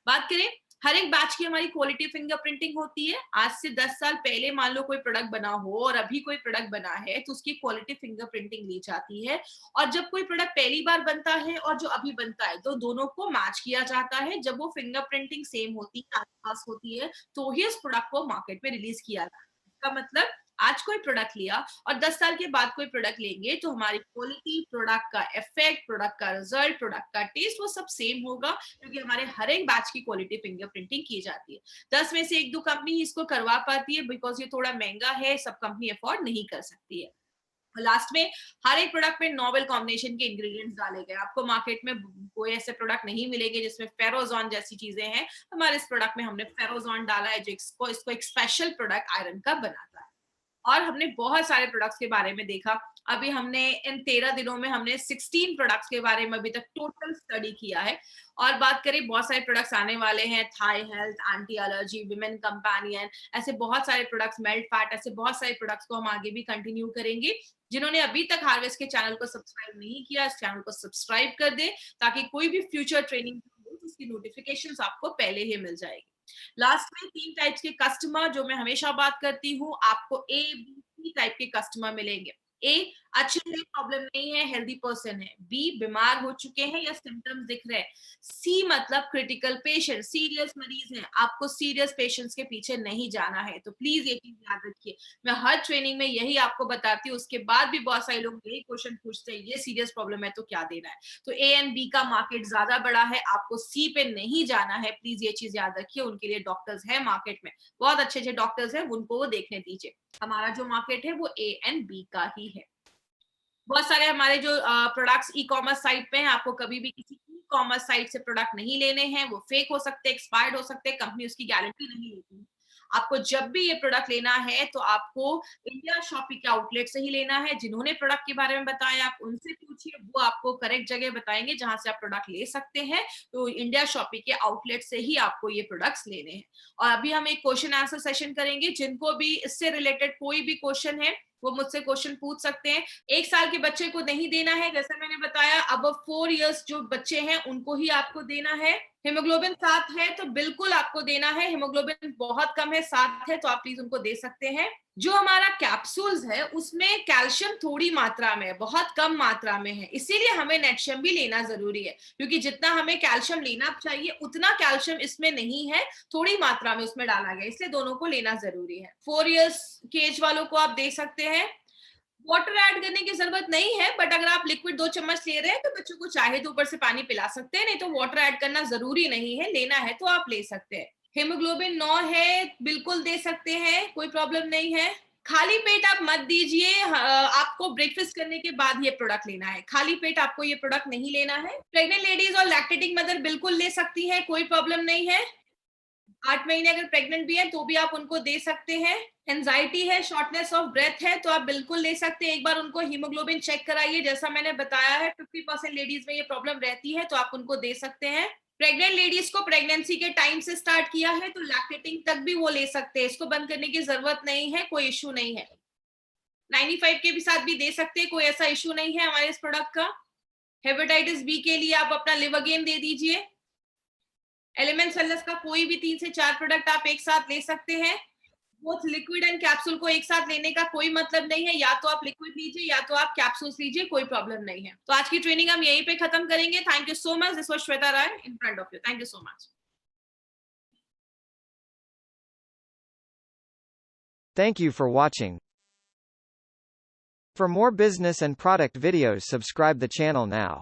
बात करें, हर एक बैच की हमारी क्वालिटी फिंगरप्रिंटिंग होती है। आज से 10 साल पहले मान लो कोई प्रोडक्ट बना हो और अभी कोई प्रोडक्ट बना है तो उसकी क्वालिटी फिंगरप्रिंटिंग ली जाती है। और जब कोई प्रोडक्ट पहली बार बनता है और जो अभी बनता है तो दोनों को मैच किया जाता है। जब वो फिंगरप्रिंटिंग सेम होती है, आसपास होती है, तो ही उस प्रोडक्ट को मार्केट में रिलीज किया जाता है। इसका मतलब आज कोई प्रोडक्ट लिया और 10 साल के बाद कोई प्रोडक्ट लेंगे तो हमारी क्वालिटी, प्रोडक्ट का इफेक्ट, प्रोडक्ट का रिजल्ट, प्रोडक्ट का टेस्ट वो सब सेम होगा, क्योंकि हमारे हर एक बैच की क्वालिटी फिंगरप्रिंटिंग की जाती है। 10 में से 1-2 कंपनी इसको करवा पाती है, बिकॉज ये थोड़ा महंगा है, सब कंपनी अफोर्ड नहीं कर सकती है। लास्ट में हर एक प्रोडक्ट में नोवेल कॉम्बिनेशन के इंग्रेडिएंट्स डाले गए। आपको मार्केट में कोई ऐसे प्रोडक्ट नहीं मिलेंगे जिसमें फेरोजॉन जैसी चीजें हैं। हमारे इस प्रोडक्ट में हमने फेरोजॉन डाला है जो इसको एक स्पेशल प्रोडक्ट आयरन का बनाता है। और हमने बहुत सारे प्रोडक्ट्स के बारे में देखा। अभी हमने इन 13 दिनों में हमने 16 प्रोडक्ट्स के बारे में अभी तक टोटल स्टडी किया है। और बात करें, बहुत सारे प्रोडक्ट्स आने वाले हैं, thigh health, anti allergy, women companion, ऐसे बहुत सारे प्रोडक्ट्स, मेल्ट फैट, ऐसे बहुत सारे प्रोडक्ट्स को हम आगे भी कंटिन्यू करेंगे। जिन्होंने अभी तक हार्वेस्ट के चैनल को सब्सक्राइब नहीं किया, इस चैनल को सब्सक्राइब कर दे, ताकि कोई भी फ्यूचर ट्रेनिंग हो तो उसकी नोटिफिकेशंस आपको पहले ही मिल जाएगी। लास्ट में 3 टाइप्स के कस्टमर जो मैं हमेशा बात करती हूँ, आपको ए, बी, सी टाइप के कस्टमर मिलेंगे। ए, अच्छे से प्रॉब्लम नहीं है, हेल्दी पर्सन है। बी, बीमार हो चुके हैं या सिम्टम्स दिख रहे हैं। सी मतलब क्रिटिकल पेशेंट, सीरियस मरीज हैं, आपको सीरियस पेशेंट्स के पीछे नहीं जाना है। तो प्लीज ये चीज याद रखिए, मैं हर ट्रेनिंग में यही आपको बताती हूँ। उसके बाद भी बहुत सारे लोग यही क्वेश्चन पूछते हैं, ये सीरियस प्रॉब्लम है तो क्या देना है। तो ए एंड बी का मार्केट ज्यादा बड़ा है, आपको सी पे नहीं जाना है, प्लीज ये चीज याद रखिए। उनके लिए डॉक्टर्स है मार्केट में, बहुत अच्छे अच्छे डॉक्टर्स हैं, उनको वो देखने दीजिए। हमारा जो मार्केट है वो ए एंड बी का ही है। बहुत सारे हमारे जो प्रोडक्ट्स ई कॉमर्स साइट पे हैं, आपको कभी भी किसी ई कॉमर्स साइट से प्रोडक्ट नहीं लेने हैं। वो फेक हो सकते हैं, एक्सपायर्ड हो सकते हैं, कंपनी उसकी गारंटी नहीं लेती। आपको जब भी ये प्रोडक्ट लेना है तो आपको इंडिया शॉपी के आउटलेट से ही लेना है। जिन्होंने प्रोडक्ट के बारे में बताया आप उनसे पूछिए, वो आपको करेक्ट जगह बताएंगे जहां से आप प्रोडक्ट ले सकते हैं। तो इंडिया शॉपी के आउटलेट से ही आपको ये प्रोडक्ट्स लेने हैं। और अभी हम एक क्वेश्चन आंसर सेशन करेंगे। जिनको भी इससे रिलेटेड कोई भी क्वेश्चन है वो मुझसे क्वेश्चन पूछ सकते हैं। 1 साल के बच्चे को नहीं देना है, जैसा मैंने बताया। अब 4 इयर्स जो बच्चे हैं उनको ही आपको देना है। हेमोग्लोबिन 7 है तो बिल्कुल आपको देना है। हेमोग्लोबिन बहुत कम है, 7 है, तो आप प्लीज उनको दे सकते हैं। जो हमारा कैप्सूल्स है उसमें कैल्शियम थोड़ी मात्रा में है, बहुत कम मात्रा में है, इसीलिए हमें नेटशियम भी लेना जरूरी है। क्योंकि जितना हमें कैल्शियम लेना चाहिए उतना कैल्शियम इसमें नहीं है, थोड़ी मात्रा में उसमें डाला गया, इसलिए दोनों को लेना जरूरी है। 4 इयर्स के एज वालों को आप दे सकते हैं। वाटर ऐड करने की जरूरत नहीं है, बट अगर आप लिक्विड 2 चम्मच ले रहे हैं तो बच्चों को चाहे तो ऊपर से पानी पिला सकते हैं, नहीं तो वाटर ऐड करना जरूरी नहीं है। लेना है तो आप ले सकते हैं। हेमोग्लोबिन 9 है, बिल्कुल दे सकते हैं, कोई प्रॉब्लम नहीं है। खाली पेट आप मत दीजिए, आपको ब्रेकफास्ट करने के बाद ये प्रोडक्ट लेना है। खाली पेट आपको ये प्रोडक्ट नहीं लेना है। प्रेग्नेंट लेडीज और लैक्टेटिंग मदर बिल्कुल ले सकती है, कोई प्रॉब्लम नहीं है। 8 महीने अगर प्रेग्नेंट भी है तो भी आप उनको दे सकते हैं। एंजाइटी है, शॉर्टनेस ऑफ ब्रेथ है तो आप बिल्कुल ले सकते हैं। एक बार उनको हीमोग्लोबिन चेक कराइए, जैसा मैंने बताया है 50% लेडीज में ये प्रॉब्लम रहती है, तो आप उनको दे सकते हैं। प्रेग्नेंट लेडीज को प्रेगनेंसी के टाइम से स्टार्ट किया है तो लैक्टेटिंग तक भी वो ले सकते हैं, इसको बंद करने की जरूरत नहीं है, कोई इश्यू नहीं है। 95 के भी साथ भी दे सकते हैं, कोई ऐसा इश्यू नहीं है हमारे इस प्रोडक्ट का। हेपेटाइटिस बी के लिए आप अपना लिवोगेन दे दीजिए। एलिमेंट सेलस का कोई भी 3 से 4 प्रोडक्ट आप एक साथ ले सकते हैं। बोथ लिक्विड एंड कैप्सूल को एक साथ लेने का कोई मतलब नहीं है, या तो आप लिक्विड लीजिए या तो आप कैप्सूल्स लीजिए, कोई प्रॉब्लम नहीं है। तो आज की ट्रेनिंग हम यहीं पे खत्म करेंगे। Thank you so much. This was Shweta Rai in front of you. Thank you so much. Thank you for watching. For more business and product videos, subscribe the channel now.